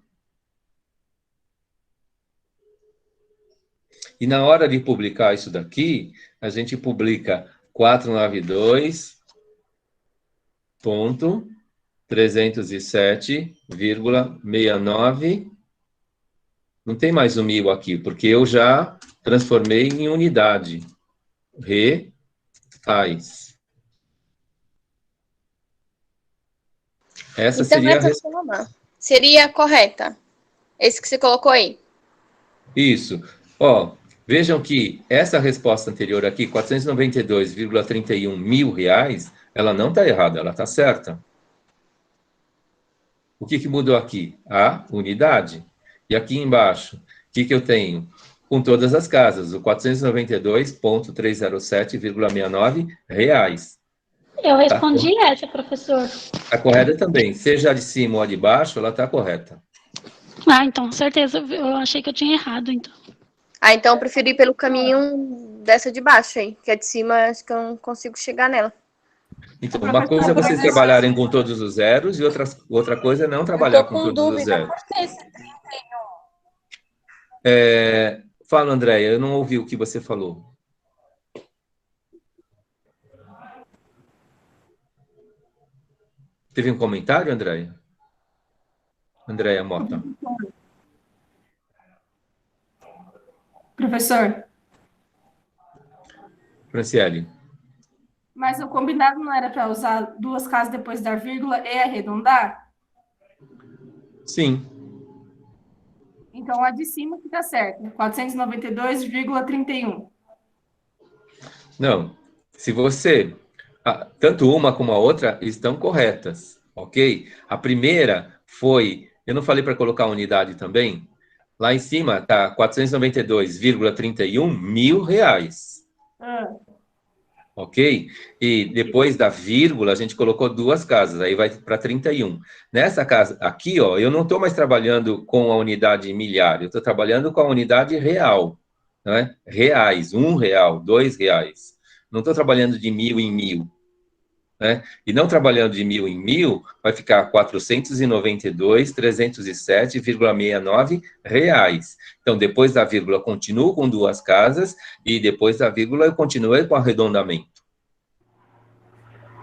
E na hora de publicar isso daqui, a gente publica 492.307,69. Não tem mais o mil aqui, porque eu já transformei em unidade. Reais. Essa então, seria essa soma seria correta. Esse que você colocou aí. Isso. Ó, vejam que essa resposta anterior aqui, 492,31 mil reais, ela não está errada, ela está certa. O que mudou aqui? A unidade. E aqui embaixo, o que eu tenho? Com todas as casas, o 492.307,69 reais. Eu respondi essa, professor. Está correta também. Seja a de cima ou a de baixo, ela está correta. Ah, então, certeza. Eu achei que eu tinha errado, então. Então eu preferi ir pelo caminho dessa de baixo aí, que a de cima acho que eu não consigo chegar nela. Então, uma coisa é vocês trabalharem com todos os zeros e outra coisa é não trabalhar com todos os zeros. Por que esse 31? Fala, Andréia, eu não ouvi o que você falou. Teve um comentário, Andréia? Andréia Mota. Professor, Franciele. mas o combinado não era para usar duas casas depois da vírgula e arredondar? Sim. Então, a de cima que está certa, 492,31. Não. Se você... tanto uma como a outra estão corretas, ok? A primeira foi... Eu não falei para colocar a unidade também? Lá em cima está 492,31 mil reais. Ok? E depois da vírgula, a gente colocou duas casas, aí vai para 31. Nessa casa aqui, ó, eu não estou mais trabalhando com a unidade milhar, eu estou trabalhando com a unidade real, né? Reais, R$1, R$2. Não estou trabalhando de mil em mil, né? E não trabalhando de mil em mil, vai ficar 492.307,69 reais. Então, depois da vírgula, eu continuo com duas casas, e depois da vírgula, eu continuei com arredondamento.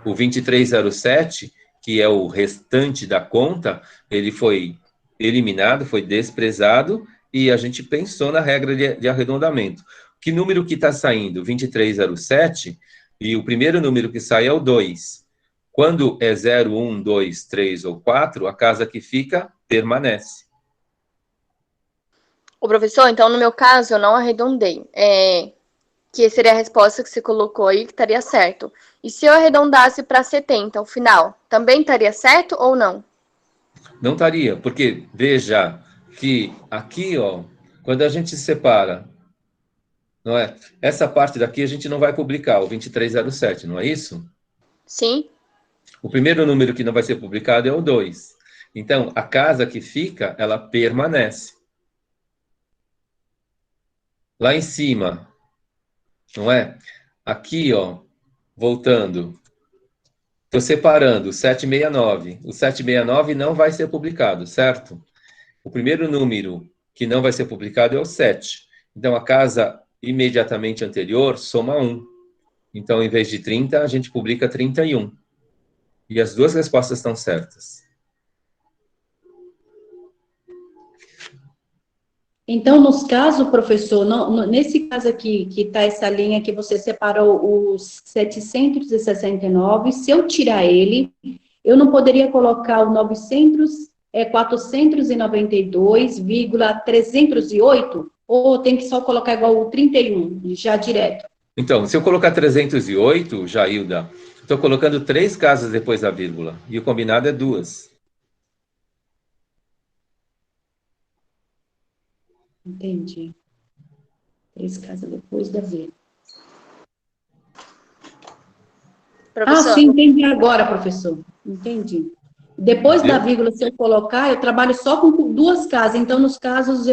O 2307, que é o restante da conta, ele foi eliminado, foi desprezado, e a gente pensou na regra de arredondamento. Que número que está saindo? 2307, e o primeiro número que sai é o 2. Quando é 0, 1, 2, 3 ou 4, a casa que fica permanece. O professor, então, no meu caso, eu não arredondei. Que seria a resposta que você colocou aí, que estaria certo. E se eu arredondasse para 70, o final, também estaria certo ou não? Não estaria, porque veja que aqui, ó, quando a gente separa, não é? Essa parte daqui a gente não vai publicar, o 2307, não é isso? Sim. O primeiro número que não vai ser publicado é o 2. Então, a casa que fica, ela permanece. Lá em cima, não é? Aqui, ó, voltando, estou separando o 769. O 769 não vai ser publicado, certo? O primeiro número que não vai ser publicado é o 7. Então, a casa imediatamente anterior soma 1. Então, em vez de 30, a gente publica 31. E as duas respostas estão certas. Então, nos casos, professor, nesse caso aqui, que está essa linha que você separou os 769, se eu tirar ele, eu não poderia colocar o 492,308? Ou tem que só colocar igual o 31, já direto? Então, se eu colocar 308, Jailda, estou colocando 3 casas depois da vírgula. E o combinado é 2. Entendi. 3 casas depois da vírgula. Professor. Ah, sim, entendi agora, professor. Entendi. Depois da vírgula, se eu colocar, eu trabalho só com 2 casas. Então, nos casos,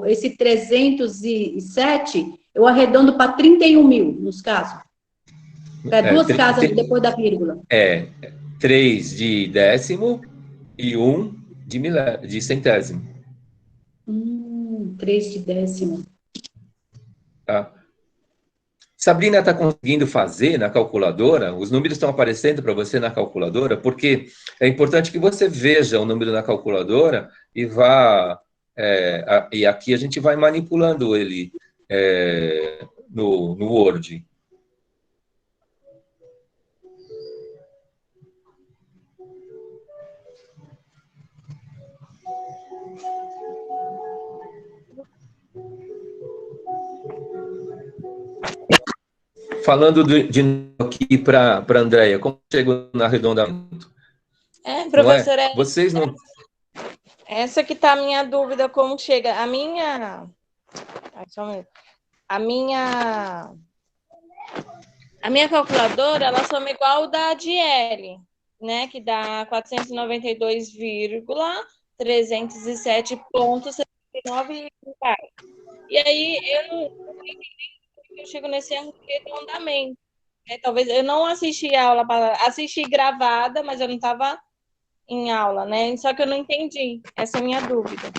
esse 307, eu arredondo para 31 mil, nos casos. Para 2 casas depois da vírgula. 3 de décimo e 1 de centésimo. 3 de décimo. Tá. Sabrina está conseguindo fazer na calculadora? Os números estão aparecendo para você na calculadora? Porque é importante que você veja o número na calculadora e vá... e aqui a gente vai manipulando ele no Word. Falando de aqui para a Andréia, como chegou no arredondamento? Professor, Vocês não... Essa que está a minha dúvida, como chega. A minha calculadora, ela soma igual da DL, né? Que dá 492,307,79 reais. E aí, eu chego nesse arredondamento. Talvez eu não assisti a aula, assisti gravada, mas eu não estava em aula, né? Só que eu não entendi. Essa é a minha dúvida.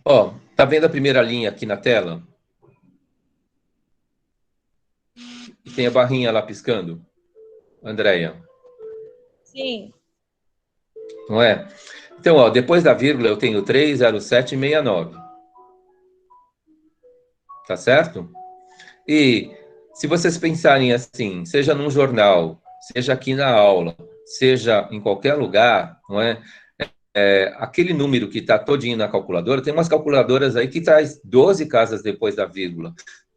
Ó, tá vendo a primeira linha aqui na tela? Tem a barrinha lá piscando? Andréia? Sim. Não é? Então, ó, depois da vírgula eu tenho 30769. Tá certo? E se vocês pensarem assim, seja num jornal, seja aqui na aula, seja em qualquer lugar, não é? Aquele número que está todinho na calculadora, tem umas calculadoras aí que traz 12 casas depois da vírgula.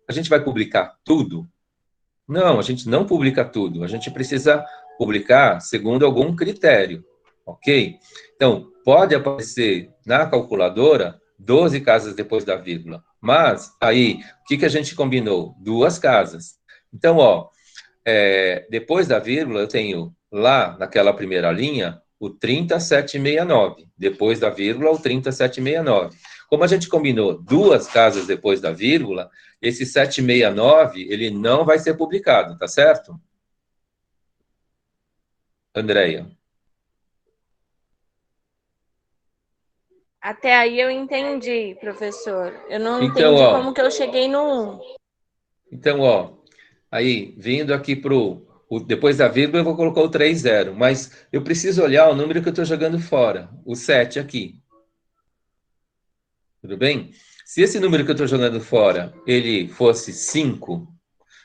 A gente vai publicar tudo? Não, a gente não publica tudo. A gente precisa publicar segundo algum critério, ok? Então, pode aparecer na calculadora 12 casas depois da vírgula. Mas, aí, o que a gente combinou? 2 casas. Então, ó, depois da vírgula, eu tenho lá, naquela primeira linha, o 30769. Depois da vírgula, o 30769. Como a gente combinou 2 casas depois da vírgula, esse 769, ele não vai ser publicado, tá certo? Andréia. Até aí eu entendi, professor. Eu não Então, entendi ó, como que eu cheguei no 1. Então, ó, aí, vindo aqui depois da vírgula, eu vou colocar o 30, mas eu preciso olhar o número que eu estou jogando fora, o 7 aqui. Tudo bem? Se esse número que eu estou jogando fora, ele fosse 5,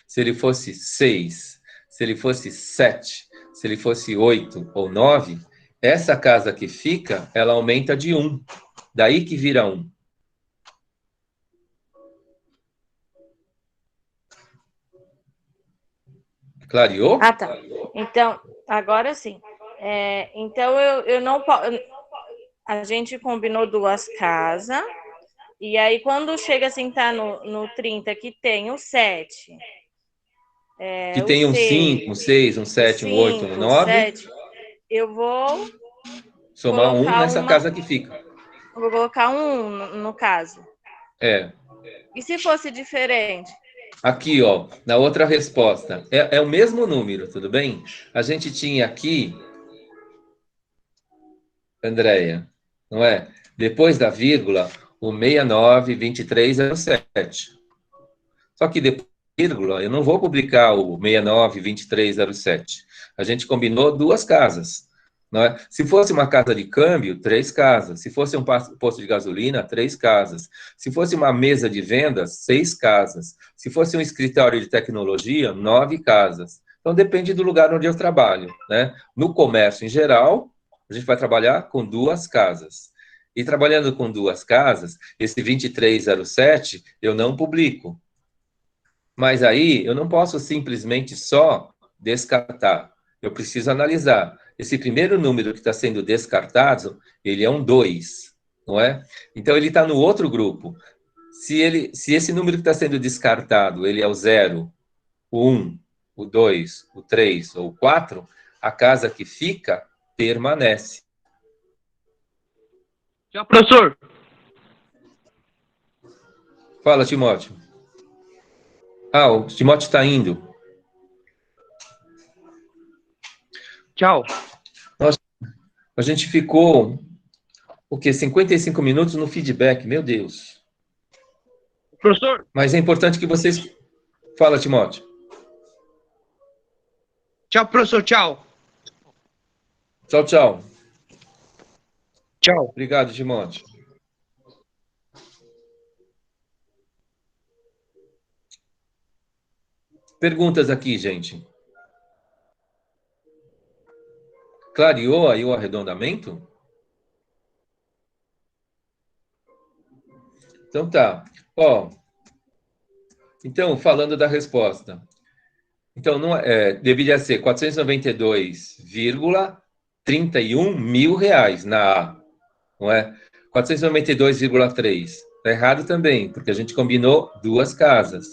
se ele fosse 6, se ele fosse 7, se ele fosse 8 ou 9, essa casa que fica, ela aumenta de 1. Daí que vira 1. Clareou? Ah, tá. Então, agora sim. Então, eu não posso... A gente combinou 2 casas, e aí quando chega assim, tá no 30, que tem o 7, Que o tem um 6, 5, um 6, um 7, um 8, um 9. 7, eu vou Somar um colocar nessa casa que fica. Vou colocar um no caso. É. E se fosse diferente? Aqui, ó, na outra resposta. É o mesmo número, tudo bem? A gente tinha aqui, Andréia, não é? Depois da vírgula, o 692307. Só que depois da vírgula, eu não vou publicar o 692307. A gente combinou 2 casas. Não é? Se fosse uma casa de câmbio, 3 casas. Se fosse um posto de gasolina, 3 casas. Se fosse uma mesa de vendas, 6 casas. Se fosse um escritório de tecnologia, 9 casas. Então, depende do lugar onde eu trabalho. Né? No comércio, em geral, a gente vai trabalhar com 2 casas. E trabalhando com 2 casas, esse 2307 eu não publico. Mas aí eu não posso simplesmente só descartar. Eu preciso analisar. Esse primeiro número que está sendo descartado, ele é um 2, não é? Então, ele está no outro grupo. Se esse número que está sendo descartado, ele é o 0, o 1, o 2, o 3 ou o 4, a casa que fica permanece. Tchau, professor. Fala, Timóteo. Ah, o Timóteo está indo. Tchau. Nossa, a gente ficou, 55 minutos no feedback, meu Deus. Professor. Mas é importante que vocês... Fala, Timóteo. Tchau, professor, tchau. Tchau, tchau. Tchau. Obrigado, Timóteo. Perguntas aqui, gente. Clareou aí o arredondamento? Então tá. Ó, então, falando da resposta. Então, deveria ser 492,31 mil reais na A, não é? 492,3. Está errado também, porque a gente combinou 2 casas,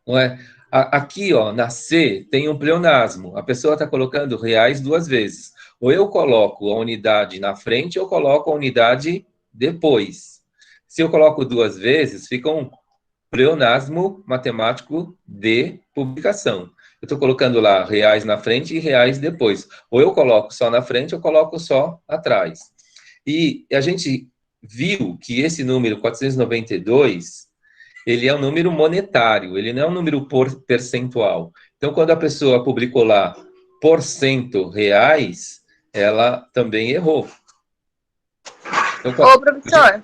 não é? Aqui, ó, na C, tem um pleonasmo. A pessoa está colocando reais 2 vezes. Ou eu coloco a unidade na frente, ou coloco a unidade depois. Se eu coloco 2 vezes, fica um pleonasmo matemático de publicação. Eu estou colocando lá reais na frente e reais depois. Ou eu coloco só na frente, ou coloco só atrás. E a gente viu que esse número 492, ele é um número monetário, ele não é um número percentual. Então, quando a pessoa publicou lá porcento reais, ela também errou. Então, Ô, professor.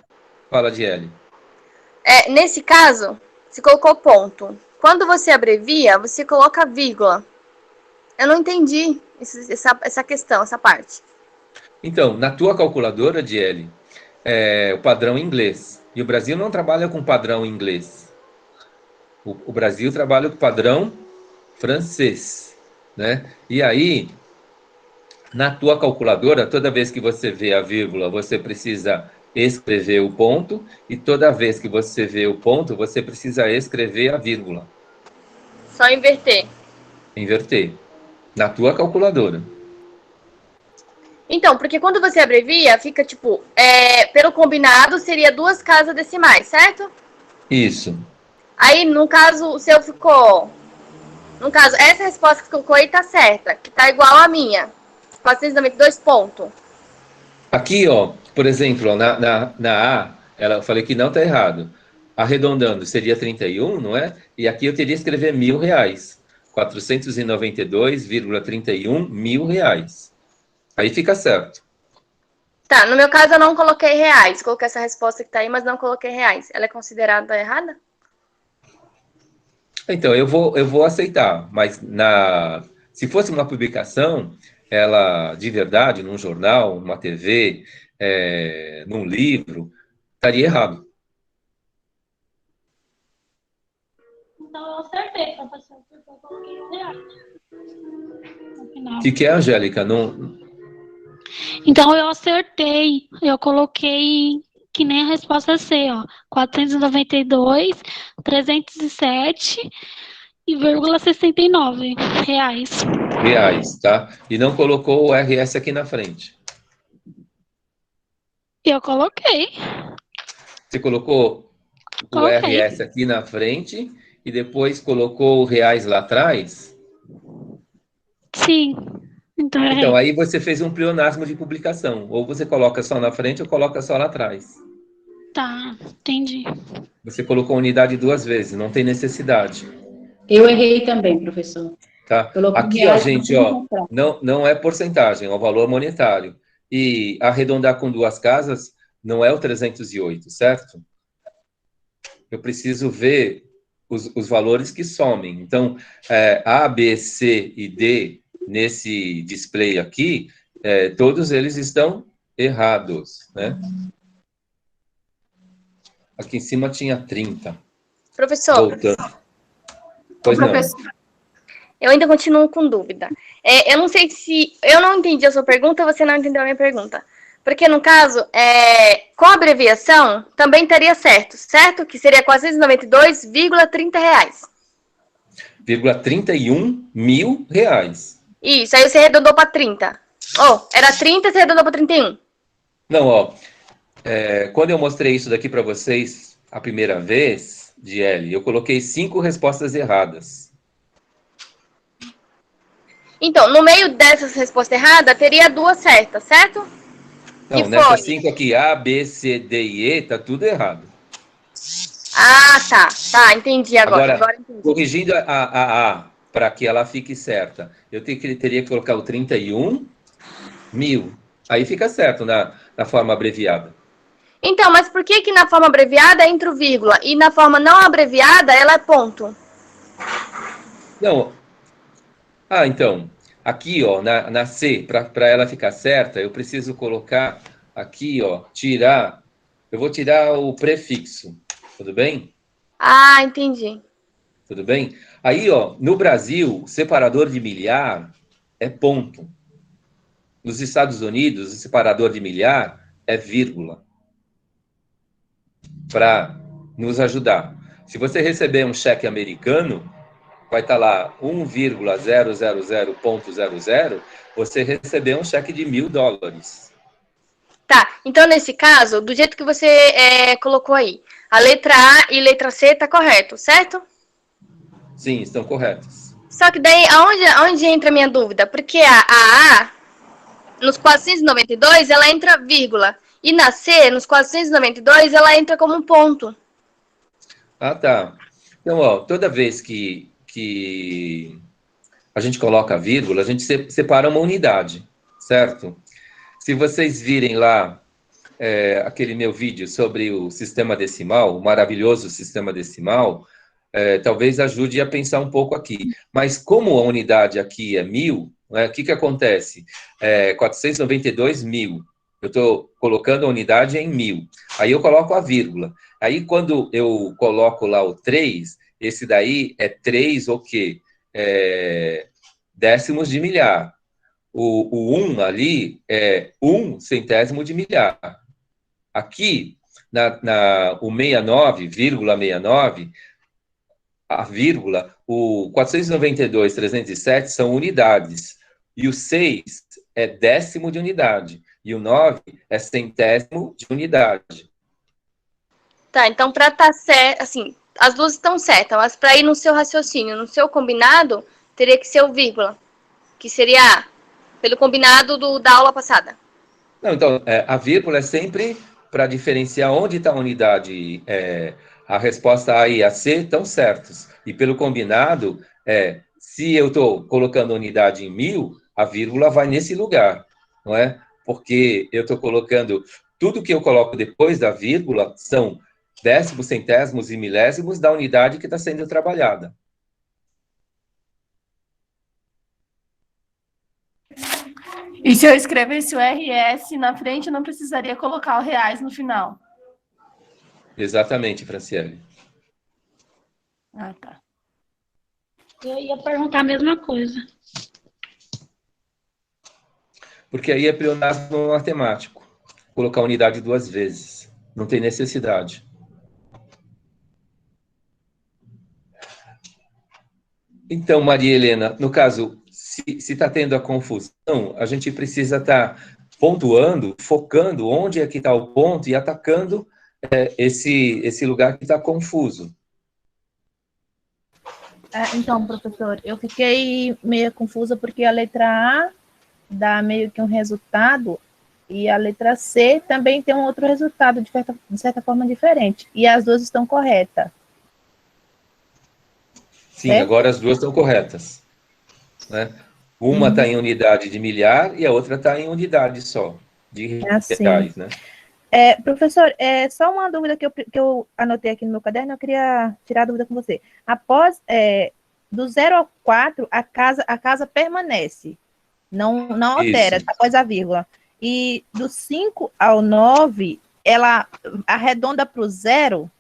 Fala, Diele. Nesse caso, você colocou ponto. Quando você abrevia, você coloca vírgula. Eu não entendi essa questão, essa parte. Então, na tua calculadora, Diele, é o padrão inglês. E o Brasil não trabalha com padrão inglês. O Brasil trabalha com padrão francês, né? E aí, na tua calculadora, toda vez que você vê a vírgula, você precisa escrever o ponto, e toda vez que você vê o ponto, você precisa escrever a vírgula. Só inverter. Inverter. Na tua calculadora. Então, porque quando você abrevia, fica tipo, pelo combinado, seria 2 casas decimais, certo? Isso. Aí, no caso, o seu ficou... No caso, essa resposta que você colocou aí tá certa, que tá igual à minha. 492 pontos. Aqui, ó, por exemplo, ó, na A, eu falei que não está errado. Arredondando, seria 31, não é? E aqui eu teria que escrever R$ 1.000. 492,31 mil reais. Aí fica certo. Tá, no meu caso eu não coloquei reais. Coloquei essa resposta que tá aí, mas não coloquei reais. Ela é considerada errada? Então, eu vou aceitar, mas se fosse uma publicação, ela de verdade, num jornal, numa TV, num livro, estaria errado. Então eu acertei, professor, porque eu coloquei R$ 1 no final. O que é, Angélica? Não... Então eu acertei, eu coloquei que nem a resposta C, ó, 492, 307,69 reais. Reais, tá? E não colocou o RS aqui na frente. Eu coloquei. Você colocou o Coloquei. RS aqui na frente e depois colocou o reais lá atrás? Sim. Então, aí você fez um pleonasmo de publicação. Ou você coloca só na frente ou coloca só lá atrás. Tá, entendi. Você colocou unidade 2 vezes, não tem necessidade. Eu errei também, professor. Tá? Aqui, ó, gente, ó, não é porcentagem, é o valor monetário. E arredondar com 2 casas não é o 308, certo? Eu preciso ver os valores que somem. Então, A, B, C e D, nesse display aqui, todos eles estão errados, né? Aqui em cima tinha 30. Professor. Voltando. Pois não. Eu ainda continuo com dúvida. Eu não sei se... Eu não entendi a sua pergunta, você não entendeu a minha pergunta. Porque, no caso, com a abreviação, também estaria certo, certo? Que seria 492,30 reais. 31 mil reais. Isso, aí você arredondou para 30. Era 30, você arredondou para 31. Não, ó. Quando eu mostrei isso daqui para vocês a primeira vez, Diele, eu coloquei 5 respostas erradas. Então, no meio dessas respostas erradas, teria 2 certas, certo? Não, nessas 5 aqui, A, B, C, D e E, tá tudo errado. Ah, tá. Tá, entendi agora. Agora entendi. Corrigindo a A, para que ela fique certa, eu teria que colocar o 31 mil. Aí fica certo na forma abreviada. Então, mas por que na forma abreviada entra o vírgula e na forma não abreviada ela é ponto? Não. Então, aqui, ó, na C, para ela ficar certa, eu preciso colocar aqui, ó, eu vou tirar o prefixo, tudo bem? Ah, entendi. Tudo bem? Aí, ó, no Brasil, o separador de milhar é ponto. Nos Estados Unidos, o separador de milhar é vírgula. Para nos ajudar. Se você receber um cheque americano, vai estar lá 1,000.00, você recebeu um cheque de $1.000. Tá, então nesse caso, do jeito que você colocou aí, a letra A e letra C tá correto, certo? Sim, estão corretos. Só que daí, aonde entra a minha dúvida? Porque a A, nos 492, ela entra vírgula. E na C, nos 492, ela entra como um ponto. Ah, tá. Então, ó, toda vez que a gente coloca vírgula, a gente separa uma unidade, certo? Se vocês virem lá aquele meu vídeo sobre o sistema decimal, o maravilhoso sistema decimal, talvez ajude a pensar um pouco aqui. Mas como a unidade aqui é 1000, né, o que acontece? 492 mil. Eu estou colocando a unidade em 1000. Aí eu coloco a vírgula. Aí quando eu coloco lá o 3, esse daí é 3 o quê? Décimos de milhar. O 1 ali é 1 centésimo de milhar. Aqui, o 69,69, a vírgula, o 492.307 são unidades, e o 6 é décimo de unidade, e o 9 é centésimo de unidade. Tá, então para estar certo, assim, as duas estão certas, mas para ir no seu raciocínio, no seu combinado, teria que ser o vírgula, que seria pelo combinado da aula passada. Não, então, a vírgula é sempre para diferenciar onde está a unidade. A resposta A e a C estão certos. E pelo combinado, se eu estou colocando a unidade em 1000, a vírgula vai nesse lugar, não é? Porque eu estou colocando... Tudo que eu coloco depois da vírgula são décimos, centésimos e milésimos da unidade que está sendo trabalhada. E se eu escrevesse o RS na frente, eu não precisaria colocar o reais no final? Exatamente, Franciele. Ah, tá. Eu ia perguntar a mesma coisa. Porque aí é pleonasmo matemático. Colocar a unidade 2 vezes. Não tem necessidade. Então, Maria Helena, no caso, se está tendo a confusão, a gente precisa estar pontuando, focando onde é que está o ponto e atacando esse lugar que está confuso. Então, professor, eu fiquei meio confusa porque a letra A dá meio que um resultado e a letra C também tem um outro resultado, de certa forma, diferente. E as duas estão corretas. Sim, agora as duas estão corretas. Né? Uma está em unidade de milhar e a outra está em unidade só, de reais, né? Professor, só uma dúvida que eu anotei aqui no meu caderno, eu queria tirar a dúvida com você. Após, do 0 ao 4, a casa permanece, não altera, Isso. após a vírgula. E do 5 ao 9, ela arredonda para o 0?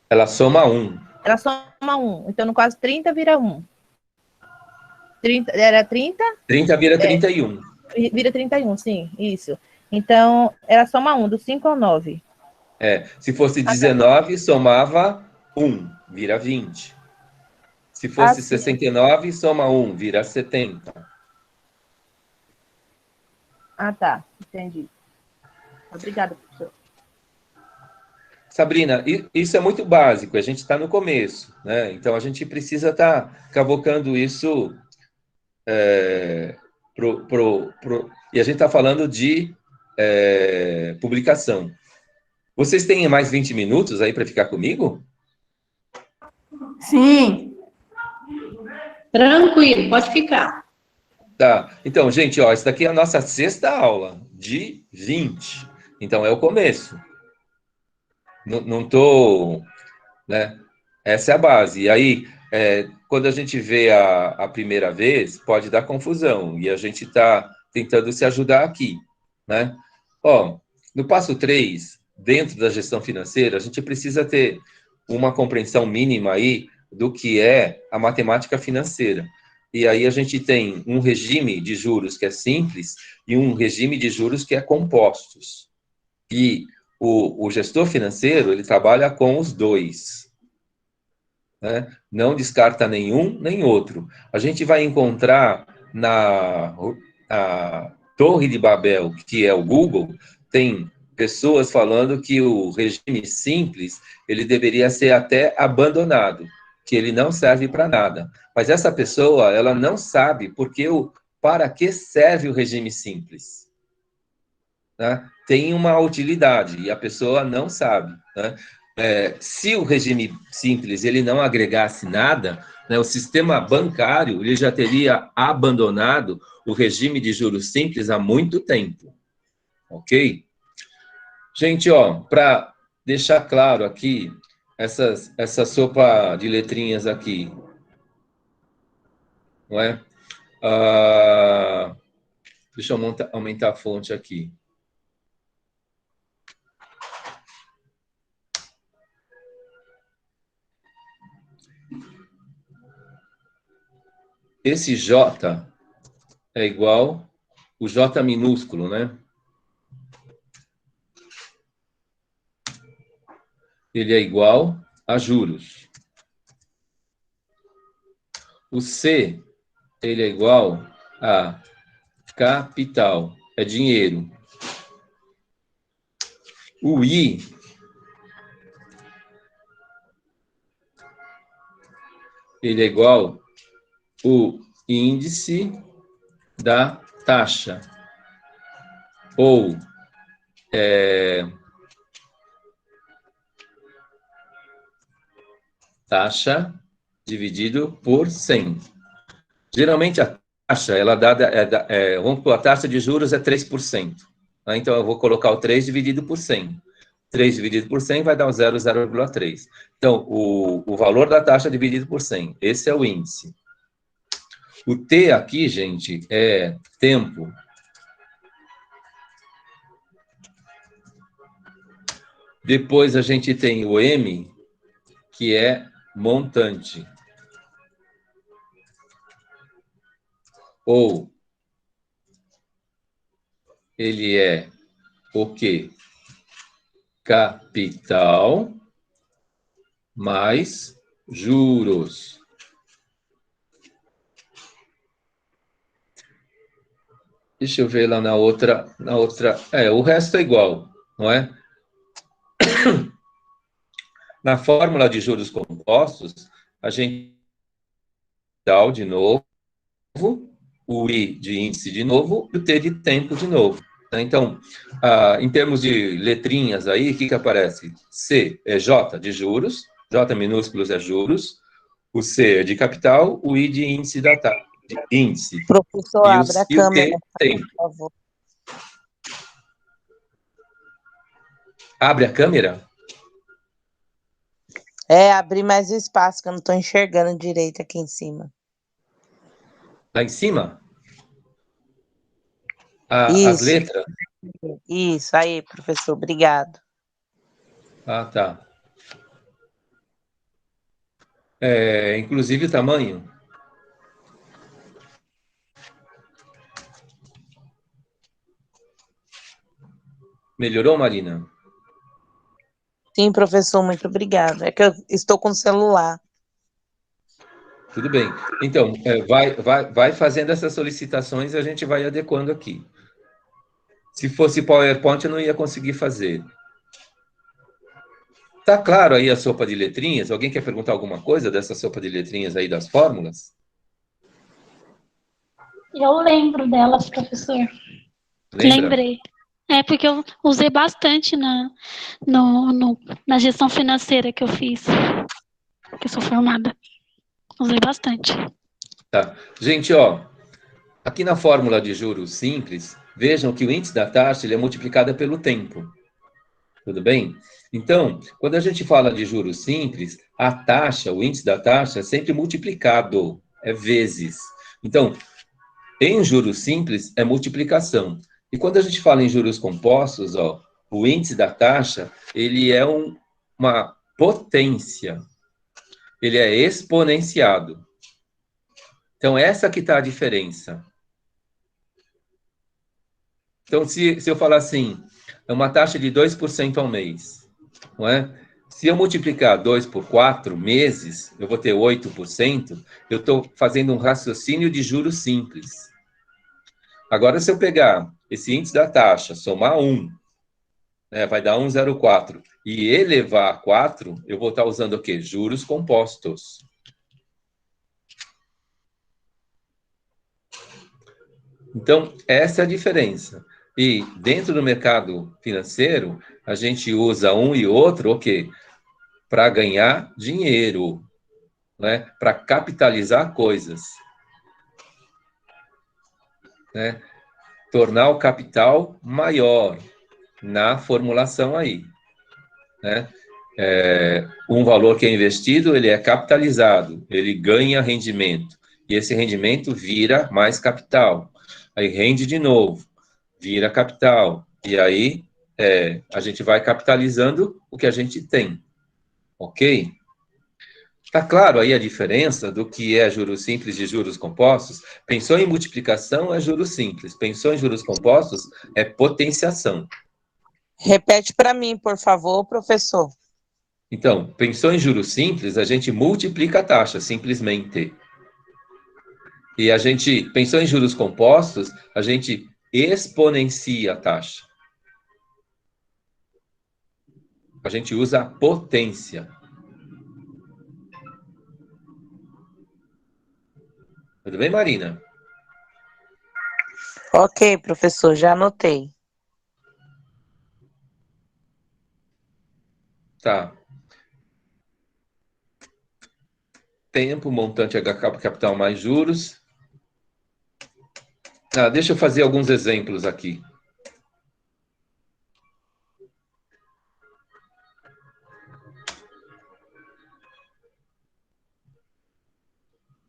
Ela soma 1. Ela soma 1. Então, no caso, 30 vira 1. 30, era 30? 30 vira 31. Vira 31, sim, isso. Então, ela soma 1, do 5 ao 9. Se fosse 19, somava 1, vira 20. Se fosse 69, soma 1, vira 70. Ah, tá, entendi. Obrigada, professor. Sabrina, isso é muito básico, a gente está no começo, né? Então, a gente precisa estar cavocando isso e a gente está falando de publicação. Vocês têm mais 20 minutos aí para ficar comigo? Sim. Tranquilo, pode ficar. Tá. Então, gente, ó, essa daqui é a nossa 6ª aula de 20. Então, é o começo. Não estou... né? Essa é a base. E aí, quando a gente vê a primeira vez, pode dar confusão. E a gente está tentando se ajudar aqui, né? Ó, no passo 3, dentro da gestão financeira, a gente precisa ter uma compreensão mínima aí do que é a matemática financeira. E aí a gente tem um regime de juros que é simples e um regime de juros que é compostos. E o gestor financeiro, ele trabalha com os dois. Né? Não descarta nenhum nem outro. A gente vai encontrar na Torre de Babel, que é o Google, tem pessoas falando que o regime simples ele deveria ser até abandonado, que ele não serve para nada. Mas essa pessoa, ela não sabe para que serve o regime simples. Né? Tem uma utilidade e a pessoa não sabe. Né? Se o regime simples ele não agregasse nada, né, o sistema bancário ele já teria abandonado o regime de juros simples há muito tempo. Ok? Gente, ó, para deixar claro aqui, essa sopa de letrinhas aqui, não é? Deixa eu aumentar a fonte aqui. Esse J é igual o J minúsculo, né? ele é igual a juros. O C, ele é igual a capital, é dinheiro. O I, ele é igual o índice da taxa, ou taxa dividido por 100. Geralmente a taxa, ela vamos supor, a taxa de juros é 3%. Né? Então eu vou colocar o 3 dividido por 100. 3 dividido por 100 vai dar o 0,3. Então, o valor da taxa dividido por 100. Esse é o índice. O T aqui, gente, é tempo. Depois a gente tem o M, que é montante. Ou ele é o quê? Capital mais juros. Deixa eu ver lá na outra. O resto é igual, não é? Na fórmula de juros compostos, a gente dá de novo, o I de índice de novo e o T de tempo de novo. Então, em termos de letrinhas aí, o que aparece? C é J de juros, J minúsculos é juros, o C é de capital, o I de índice da taxa. Índice. Professor, abre a câmera, por favor. Abre a câmera? Abrir mais o espaço, que eu não estou enxergando direito aqui em cima. Lá em cima? As letras? Isso, aí, professor, obrigado. Tá. Inclusive o tamanho? Melhorou, Marina? Sim, professor, muito obrigado. É que eu estou com o celular. Tudo bem. Então, vai fazendo essas solicitações e a gente vai adequando aqui. Se fosse PowerPoint, eu não ia conseguir fazer. Tá claro aí a sopa de letrinhas? Alguém quer perguntar alguma coisa dessa sopa de letrinhas aí das fórmulas? Eu lembro delas, professor. Lembra? Lembrei. Porque eu usei bastante na gestão financeira que eu fiz, que eu sou formada. Usei bastante. Tá. Gente, aqui na fórmula de juros simples, vejam que o índice da taxa ele é multiplicado pelo tempo. Tudo bem? Então, quando a gente fala de juros simples, a taxa, o índice da taxa é sempre multiplicado, é vezes. Então, em juros simples é multiplicação. E quando a gente fala em juros compostos, o índice da taxa, ele é uma potência. Ele é exponenciado. Então, essa que está a diferença. Então, se eu falar assim, é uma taxa de 2% ao mês, não é? Se eu multiplicar 2 por 4 meses, eu vou ter 8%, eu estou fazendo um raciocínio de juros simples. Agora, se eu pegar esse índice da taxa, somar 1, vai dar 1,04, e elevar a 4, eu vou estar usando o quê? Juros compostos. Então, essa é a diferença. E dentro do mercado financeiro, a gente usa um e outro, o quê? Para ganhar dinheiro, né? Para capitalizar coisas. Né? Tornar o capital maior na formulação aí. Né? Um valor que é investido, ele é capitalizado, ele ganha rendimento. E esse rendimento vira mais capital. Aí rende de novo, vira capital. E aí a gente vai capitalizando o que a gente tem. Ok? Tá claro aí a diferença do que é juros simples e juros compostos? Pensou em multiplicação, é juros simples. Pensou em juros compostos, é potenciação. Repete para mim, por favor, professor. Então, pensou em juros simples, a gente multiplica a taxa, simplesmente. E a gente pensou em juros compostos, a gente exponencia a taxa. A gente usa a potência. Tudo bem, Marina? Ok, professor, já anotei. Tá. Tempo, montante capital mais juros. Deixa eu fazer alguns exemplos aqui.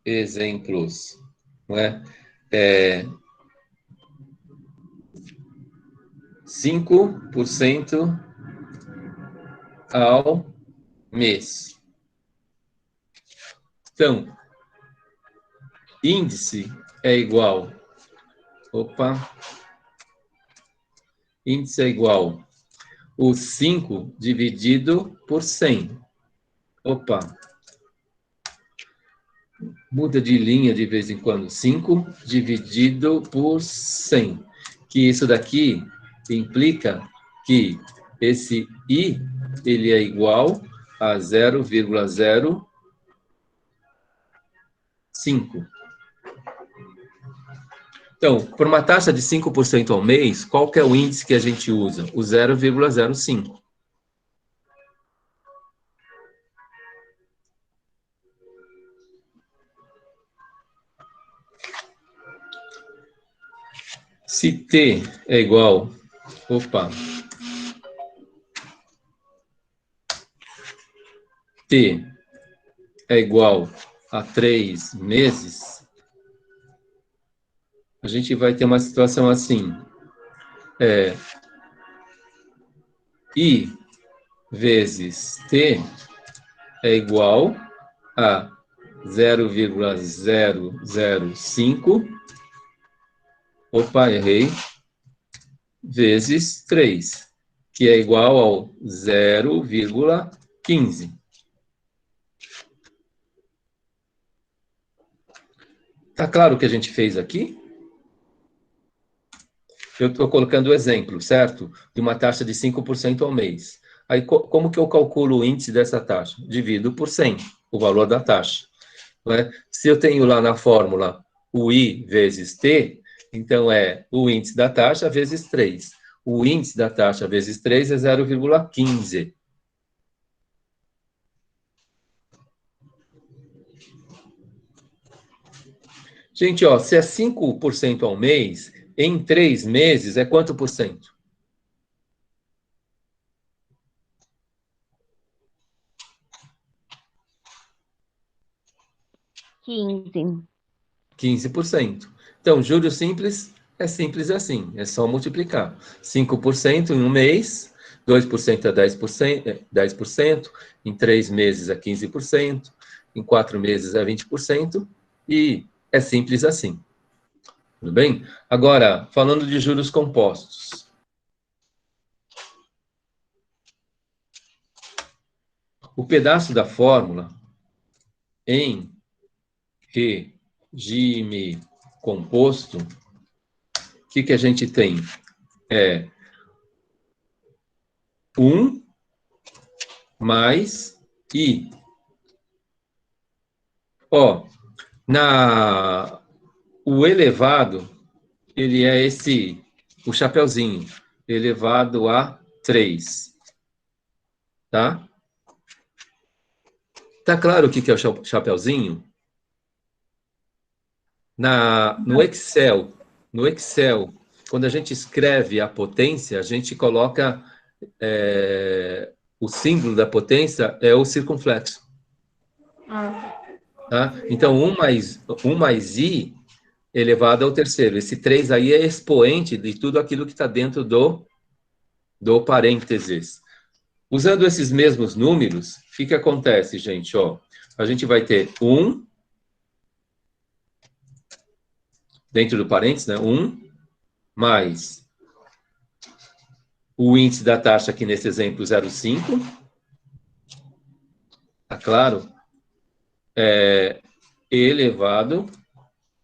Exemplos, não é? 5% ao mês. Então, índice é igual. Índice é igual o 5 dividido por 100. Muda de linha de vez em quando. 5 dividido por 100. Que isso daqui implica que esse I, ele é igual a 0,05. Então, por uma taxa de 5% ao mês, qual que é o índice que a gente usa? O 0,05. Se T é igual... T é igual a 3 meses, a gente vai ter uma situação assim. I vezes T é igual a 0,005. Errei. Vezes 3, que é igual ao 0,15. Tá claro o que a gente fez aqui? Eu estou colocando o exemplo, certo? De uma taxa de 5% ao mês. Aí, como que eu calculo o índice dessa taxa? Divido por 100, o valor da taxa. Não é? Se eu tenho lá na fórmula o I vezes T, então é o índice da taxa vezes 3. O índice da taxa vezes 3 é 0,15. Gente, ó, se é 5% ao mês, em 3 meses é quanto por cento? 15%. Então, juros simples é simples assim, é só multiplicar. 5% em um mês, 2% é 10%, em 3 meses é 15%, em 4 meses é 20%, e é simples assim. Tudo bem? Agora, falando de juros compostos. O pedaço da fórmula em regime composto, o que a gente tem? 1 mais I. O elevado, ele é o chapeuzinho, elevado a 3. Tá? Tá claro o que é o chapeuzinho? No Excel, quando a gente escreve a potência, a gente coloca o símbolo da potência é o circunflexo. Tá? Então, 1 mais I elevado ao terceiro. Esse 3 aí é expoente de tudo aquilo que está dentro do parênteses. Usando esses mesmos números, o que acontece, gente? A gente vai ter 1, dentro do parênteses, né? 1 mais o índice da taxa aqui nesse exemplo, 0,5, claro? É E elevado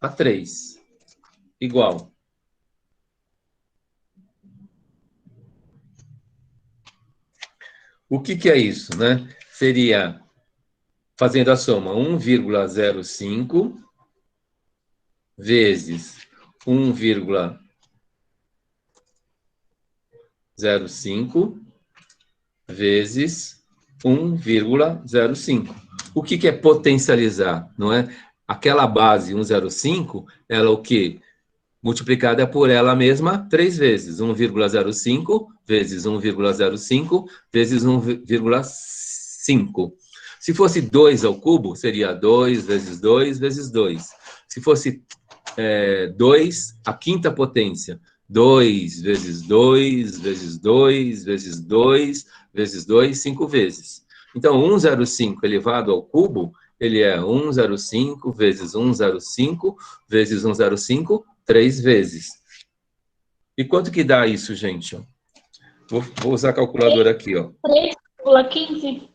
a 3, igual. O que é isso, né? Seria, fazendo a soma, 1,05 vezes 1,05 vezes 1,05. O que é potencializar, não é? Aquela base 1,05, ela o quê? Multiplicada por ela mesma 3 vezes. 1,05 vezes 1,05 vezes 1,5. Se fosse 2 ao cubo, seria 2 vezes 2 vezes 2. Se fosse 2, a quinta potência. 2 vezes 2 vezes 2 vezes 2 vezes 2, 5 vezes. Então, 105 elevado ao cubo, ele é 105 vezes 105 vezes 105, 3 vezes. E quanto que dá isso, gente? Vou usar a calculadora aqui, ó. 3,15.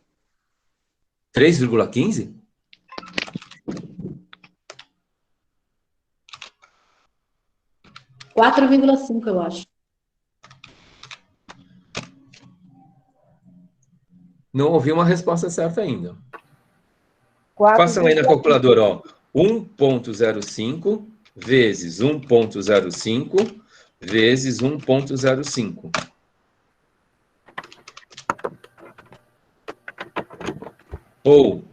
3,15? R$ 4,5, eu acho. Não ouvi uma resposta certa ainda. Façam aí na calculadora, ó. 1,05 vezes 1,05 vezes 1,05. Ou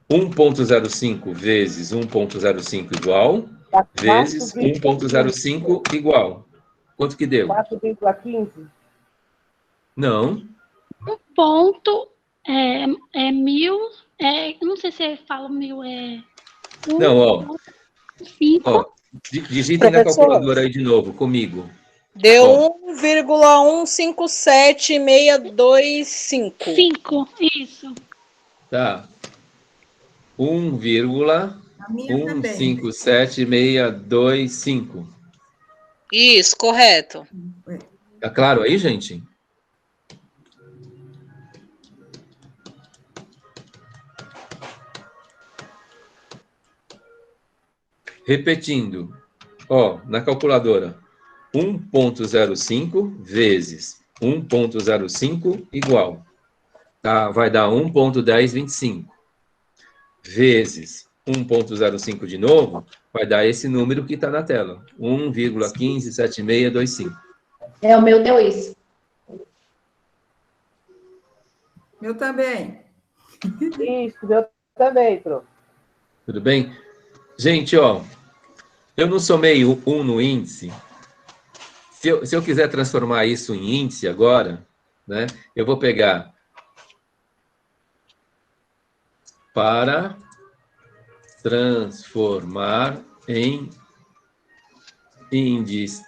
1,05 vezes 1,05 igual, vezes 1,05 igual. Quanto que deu? 4,15? Não. Um ponto é 1.000, eu não sei se eu falo 1.000, Não, ó. 5. Ó, digitem na calculadora aí de novo, comigo. Deu 1,157625. 5, isso. Tá. 1,157625. Isso, correto. Tá claro aí, gente? Repetindo, ó, na calculadora, 1,05 vezes 1,05 igual, tá? Vai dar 1,1025 vezes 1,05 de novo, vai dar esse número que está na tela, 1,157625. O meu deu isso. Meu também. Isso, meu também, prof. Tudo bem? Gente, ó, eu não somei o 1 no índice. Se eu quiser transformar isso em índice agora, né, eu vou pegar para transformar em índice.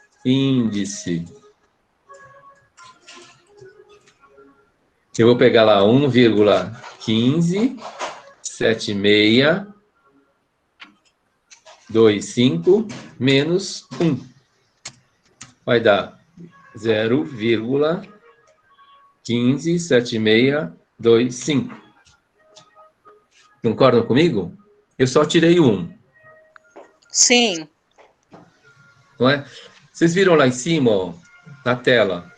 Eu vou pegar lá 1,157625 menos 1. Vai dar 0,157625. Concordam comigo? Eu só tirei 1. Sim. Não é? Vocês viram lá em cima, ó, na tela,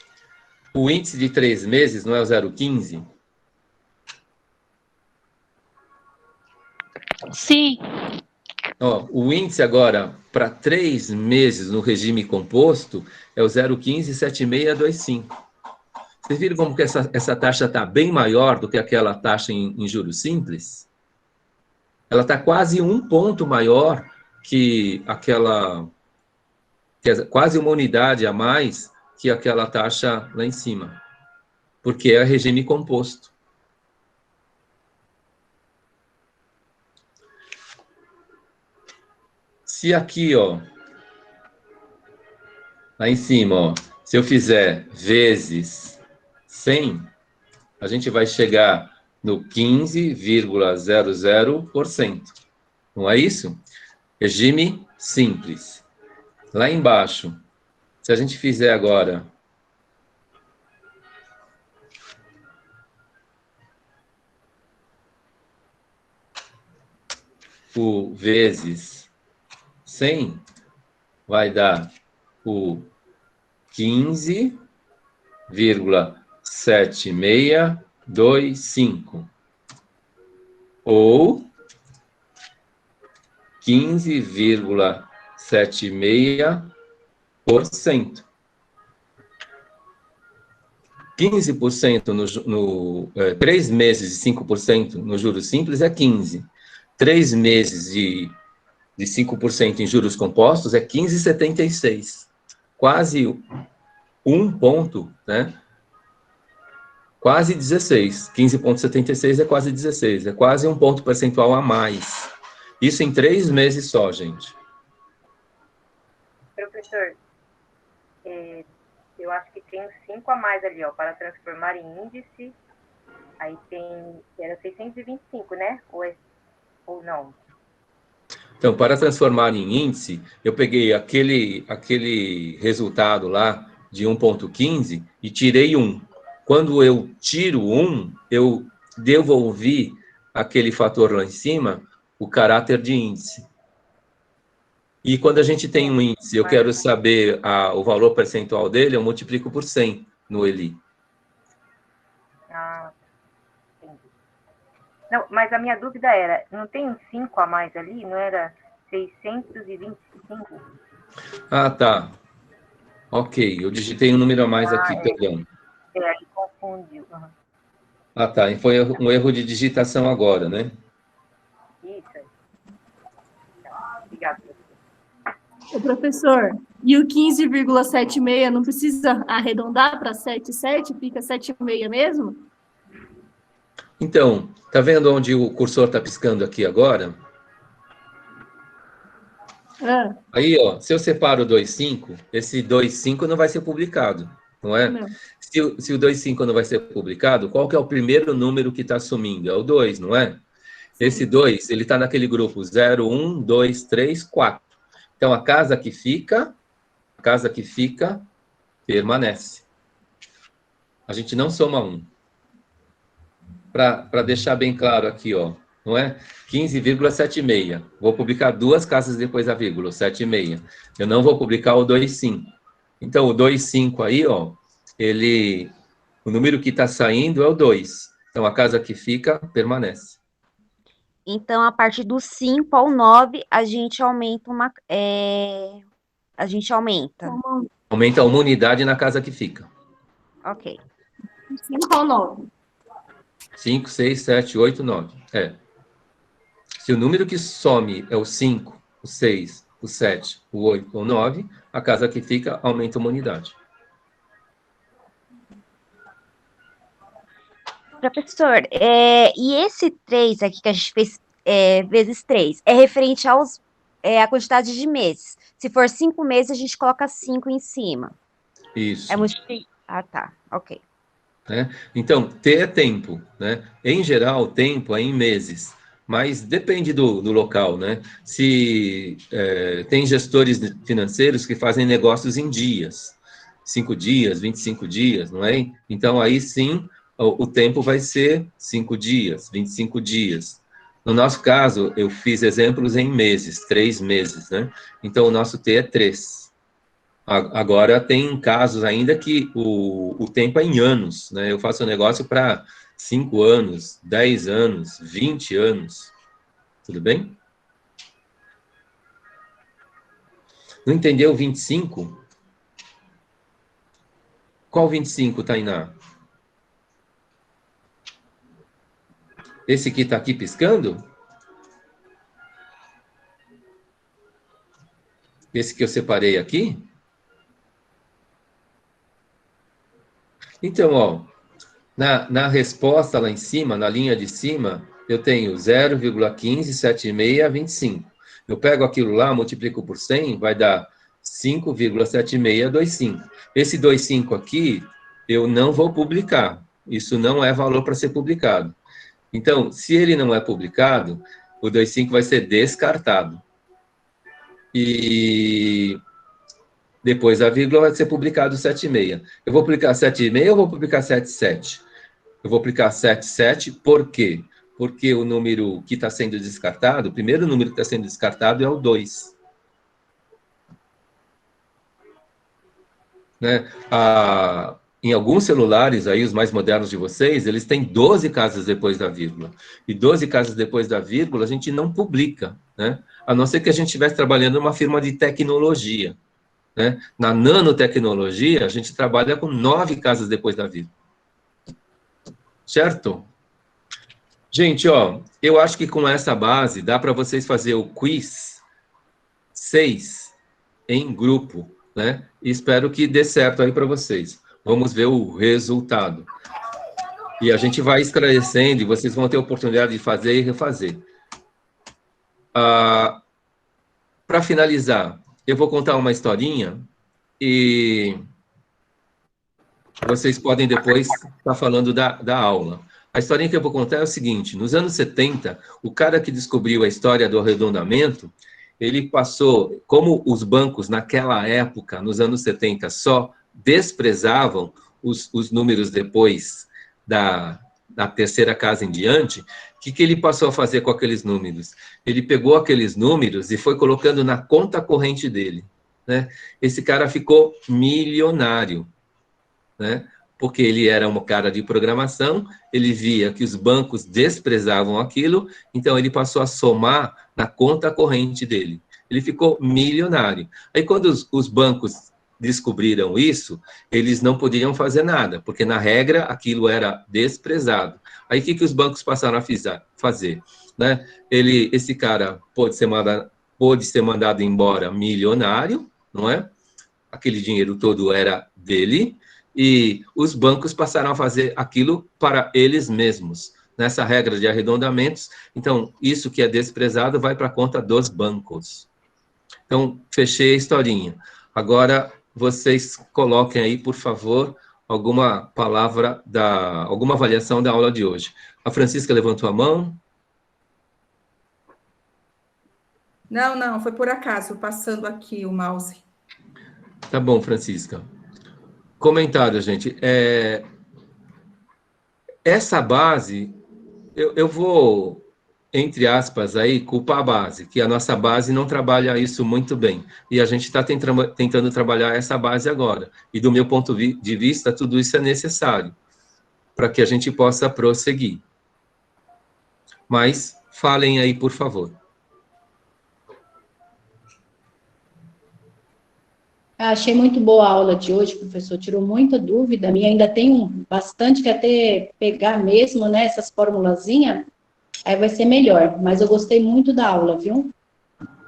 o índice de 3 meses não é o 0,15? Sim. Ó, o índice agora, para 3 meses no regime composto, é o 0,157625. Vocês viram como que essa taxa está bem maior do que aquela taxa em juros simples? Ela está quase 1 ponto maior que aquela, quase uma unidade a mais que aquela taxa lá em cima, porque é regime composto. Se aqui, ó, lá em cima, ó, se eu fizer vezes 100, a gente vai chegar no 15,00%. Não é isso? Regime simples. Lá embaixo, se a gente fizer agora o vezes 100 vai dar o 15,7625. Ou 15,76%. 15% no 3 meses de 5% no juros simples é 15. 3 meses de 5% em juros compostos é 15,76. Quase 1 ponto, né? Quase 16. 15,76 é quase 16. É quase 1 ponto percentual a mais. Isso em 3 meses só, gente. Professor, eu acho que tem 5 a mais ali, ó, para transformar em índice. Aí era 625, né? Ou não? Então, para transformar em índice, eu peguei aquele resultado lá de 1,15 e tirei 1. Quando eu tiro 1, eu devolvi aquele fator lá em cima, o caráter de índice. E quando a gente tem um índice, eu quero saber o valor percentual dele, eu multiplico por 100 no ELI. Ah, entendi. Não, mas a minha dúvida era, não tem um 5 a mais ali? Não era 625? Ah, tá. Ok, eu digitei um número a mais aqui, perdão. Aí confundiu. Uhum. Ah, tá, e foi um erro de digitação agora, né? Isso. Obrigada. Ô, professor, e o 15,76 não precisa arredondar para 7,7? Fica 7,6 mesmo? Então, tá vendo onde o cursor está piscando aqui agora? Aí, ó, se eu separo o 2,5, esse 2,5 não vai ser publicado, não é? Não. Se o 2,5 não vai ser publicado, qual que é o primeiro número que está sumindo? É o 2, não é? Sim. Esse 2, ele está naquele grupo 0, 1, 2, 3, 4. Então, a casa que fica permanece. A gente não soma 1. Para deixar bem claro aqui, ó, não é? 15,76. Vou publicar 2 casas depois da vírgula, 7,6. Eu não vou publicar o 2,5. Então, o 2,5 aí, ó, o número que está saindo é o 2. Então, a casa que fica permanece. Então, a partir do 5 ao 9, a gente aumenta Aumenta uma unidade na casa que fica. Ok. 5 ao 9. 5, 6, 7, 8, 9. É. Se o número que some é o 5, o 6, o 7, o 8 ou 9, a casa que fica aumenta uma unidade. Professor, e esse 3 aqui que a gente fez vezes 3, é referente à quantidade de meses. Se for 5 meses, a gente coloca 5 em cima. Isso. Ah, tá. Ok. Então, T é tempo, né? Em geral, tempo é em meses, mas depende do local, né? Se tem gestores financeiros que fazem negócios em dias, 5 dias, 25 dias, não é? Então, aí sim, o tempo vai ser 5 dias, 25 dias. No nosso caso, eu fiz exemplos em meses, 3 meses, né? Então, o nosso T é 3. Agora, tem casos ainda que o tempo é em anos, né? Eu faço um negócio para 5 anos, 10 anos, 20 anos. Tudo bem? Não entendeu 25? Qual 25, Tainá? Esse que está aqui piscando? Esse que eu separei aqui? Então, ó, na resposta lá em cima, na linha de cima, eu tenho 0,157625. Eu pego aquilo lá, multiplico por 100, vai dar 5,7625. Esse 2,5 aqui, eu não vou publicar. Isso não é valor para ser publicado. Então, se ele não é publicado, o 2,5 vai ser descartado. E depois a vírgula vai ser publicado 7,6. Eu vou publicar 7,6 ou vou publicar 7,7? Eu vou publicar 7,7 por quê? porque o número que está sendo descartado, o primeiro número que está sendo descartado é o 2. Né? Em alguns celulares, aí, os mais modernos de vocês, eles têm 12 casas depois da vírgula. E 12 casas depois da vírgula, a gente não publica, né? A não ser que a gente estivesse trabalhando numa firma de tecnologia. Né? Na nanotecnologia, a gente trabalha com 9 casas depois da vírgula. Certo? Gente, ó, eu acho que com essa base, dá para vocês fazer o quiz 6 em grupo, né? E espero que dê certo aí para vocês. Vamos ver o resultado. E a gente vai esclarecendo e vocês vão ter a oportunidade de fazer e refazer. Para finalizar, eu vou contar uma historinha e vocês podem depois estar falando da aula. A historinha que eu vou contar é o seguinte: nos anos 70, o cara que descobriu a história do arredondamento, ele passou, como os bancos naquela época, nos anos 70, só desprezavam os números depois da terceira casa em diante, o que ele passou a fazer com aqueles números? Ele pegou aqueles números e foi colocando na conta corrente dele. Né? Esse cara ficou milionário, né? Porque ele era um cara de programação, ele via que os bancos desprezavam aquilo, então ele passou a somar na conta corrente dele. Ele ficou milionário. Aí quando os bancos descobriram isso, eles não podiam fazer nada, porque na regra aquilo era desprezado. Aí o que os bancos passaram a fazer? Né? Esse cara pôde ser mandado embora milionário, não é? Aquele dinheiro todo era dele, e os bancos passaram a fazer aquilo para eles mesmos, nessa regra de arredondamentos. Então, isso que é desprezado vai para a conta dos bancos. Então, fechei a historinha. Agora, vocês coloquem aí, por favor, alguma palavra, alguma avaliação da aula de hoje. A Francisca levantou a mão. Não, foi por acaso, passando aqui o mouse. Tá bom, Francisca. Comentário, gente. Essa base, eu vou, entre aspas, aí, culpar a base, que a nossa base não trabalha isso muito bem. E a gente está tentando trabalhar essa base agora. E do meu ponto de vista, tudo isso é necessário para que a gente possa prosseguir. Mas falem aí, por favor. Achei muito boa a aula de hoje, professor, tirou muita dúvida, minha ainda tem bastante que até pegar mesmo, né, essas formulazinhas, aí vai ser melhor, mas eu gostei muito da aula, viu?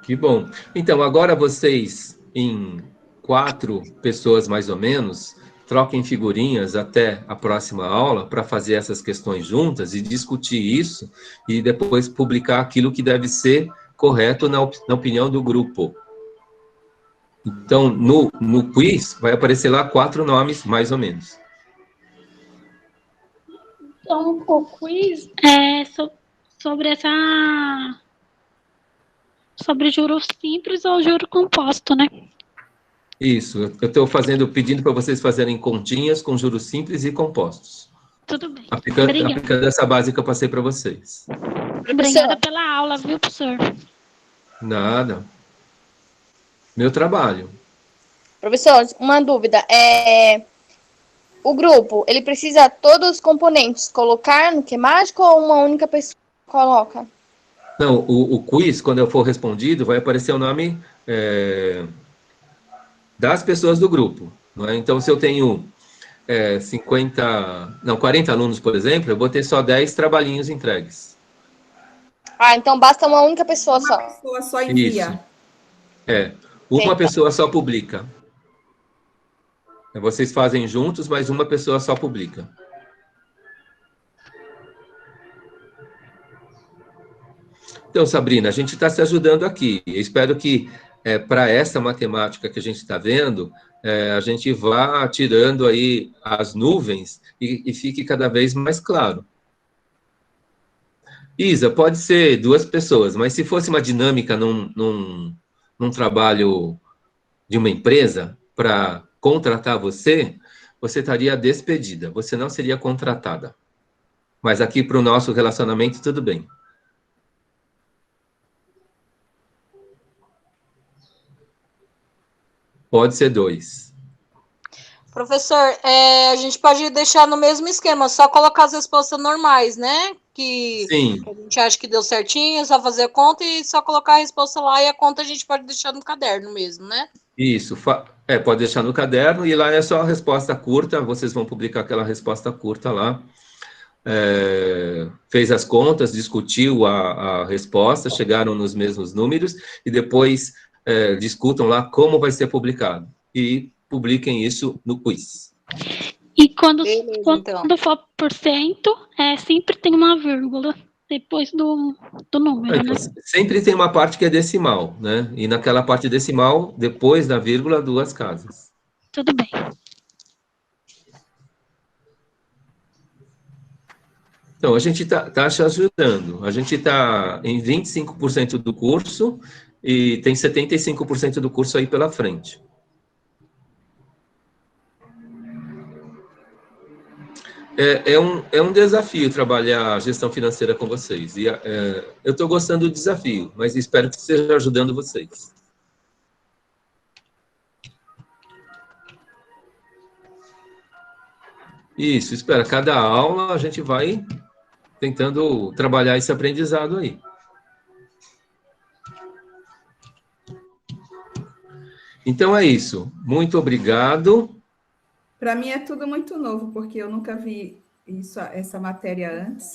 Que bom. Então, agora vocês, em 4 pessoas mais ou menos, troquem figurinhas até a próxima aula para fazer essas questões juntas e discutir isso e depois publicar aquilo que deve ser correto na opinião do grupo. Então, no quiz, vai aparecer lá 4 nomes, mais ou menos. Então, o quiz é sobre juro simples ou juro composto, né? Isso, eu estou pedindo para vocês fazerem continhas com juros simples e compostos. Tudo bem. Aplicando essa base que eu passei para vocês. Obrigada pela aula, viu, professor? Nada. Meu trabalho. Professor, uma dúvida. O grupo, ele precisa todos os componentes colocar no que mágico ou uma única pessoa coloca? Não, o quiz, quando eu for respondido, vai aparecer o nome das pessoas do grupo. Não é? Então, se eu tenho 40 alunos, por exemplo, eu vou ter só 10 trabalhinhos entregues. Ah, então basta uma única pessoa só. Uma pessoa só envia. Isso. Uma pessoa só publica. Vocês fazem juntos, mas uma pessoa só publica. Então, Sabrina, a gente está se ajudando aqui. Eu espero que, para essa matemática que a gente está vendo, a gente vá tirando aí as nuvens e fique cada vez mais claro. Isa, pode ser 2 pessoas, mas se fosse uma dinâmica num trabalho de uma empresa para contratar você estaria despedida, você não seria contratada. Mas aqui para o nosso relacionamento, tudo bem. Pode ser 2. Professor, a gente pode deixar no mesmo esquema, só colocar as respostas normais, né? Que Sim. a gente acha que deu certinho, só fazer a conta e só colocar a resposta lá, e a conta a gente pode deixar no caderno mesmo, né? Isso, pode deixar no caderno, e lá é só a resposta curta, vocês vão publicar aquela resposta curta lá. Fez as contas, discutiu a resposta, chegaram nos mesmos números, e depois discutam lá como vai ser publicado. E publiquem isso no quiz. E quando então. for por cento, sempre tem uma vírgula depois do número, Então, né? sempre tem uma parte que é decimal, né? E naquela parte decimal, depois da vírgula, 2 casas. Tudo bem. Então, a gente está te ajudando. A gente está em 25% do curso e tem 75% do curso aí pela frente. É um desafio trabalhar a gestão financeira com vocês. E eu estou gostando do desafio, mas espero que esteja ajudando vocês. Isso, espera. Cada aula a gente vai tentando trabalhar esse aprendizado aí. Então é isso. Muito obrigado. Para mim é tudo muito novo, porque eu nunca vi essa matéria antes.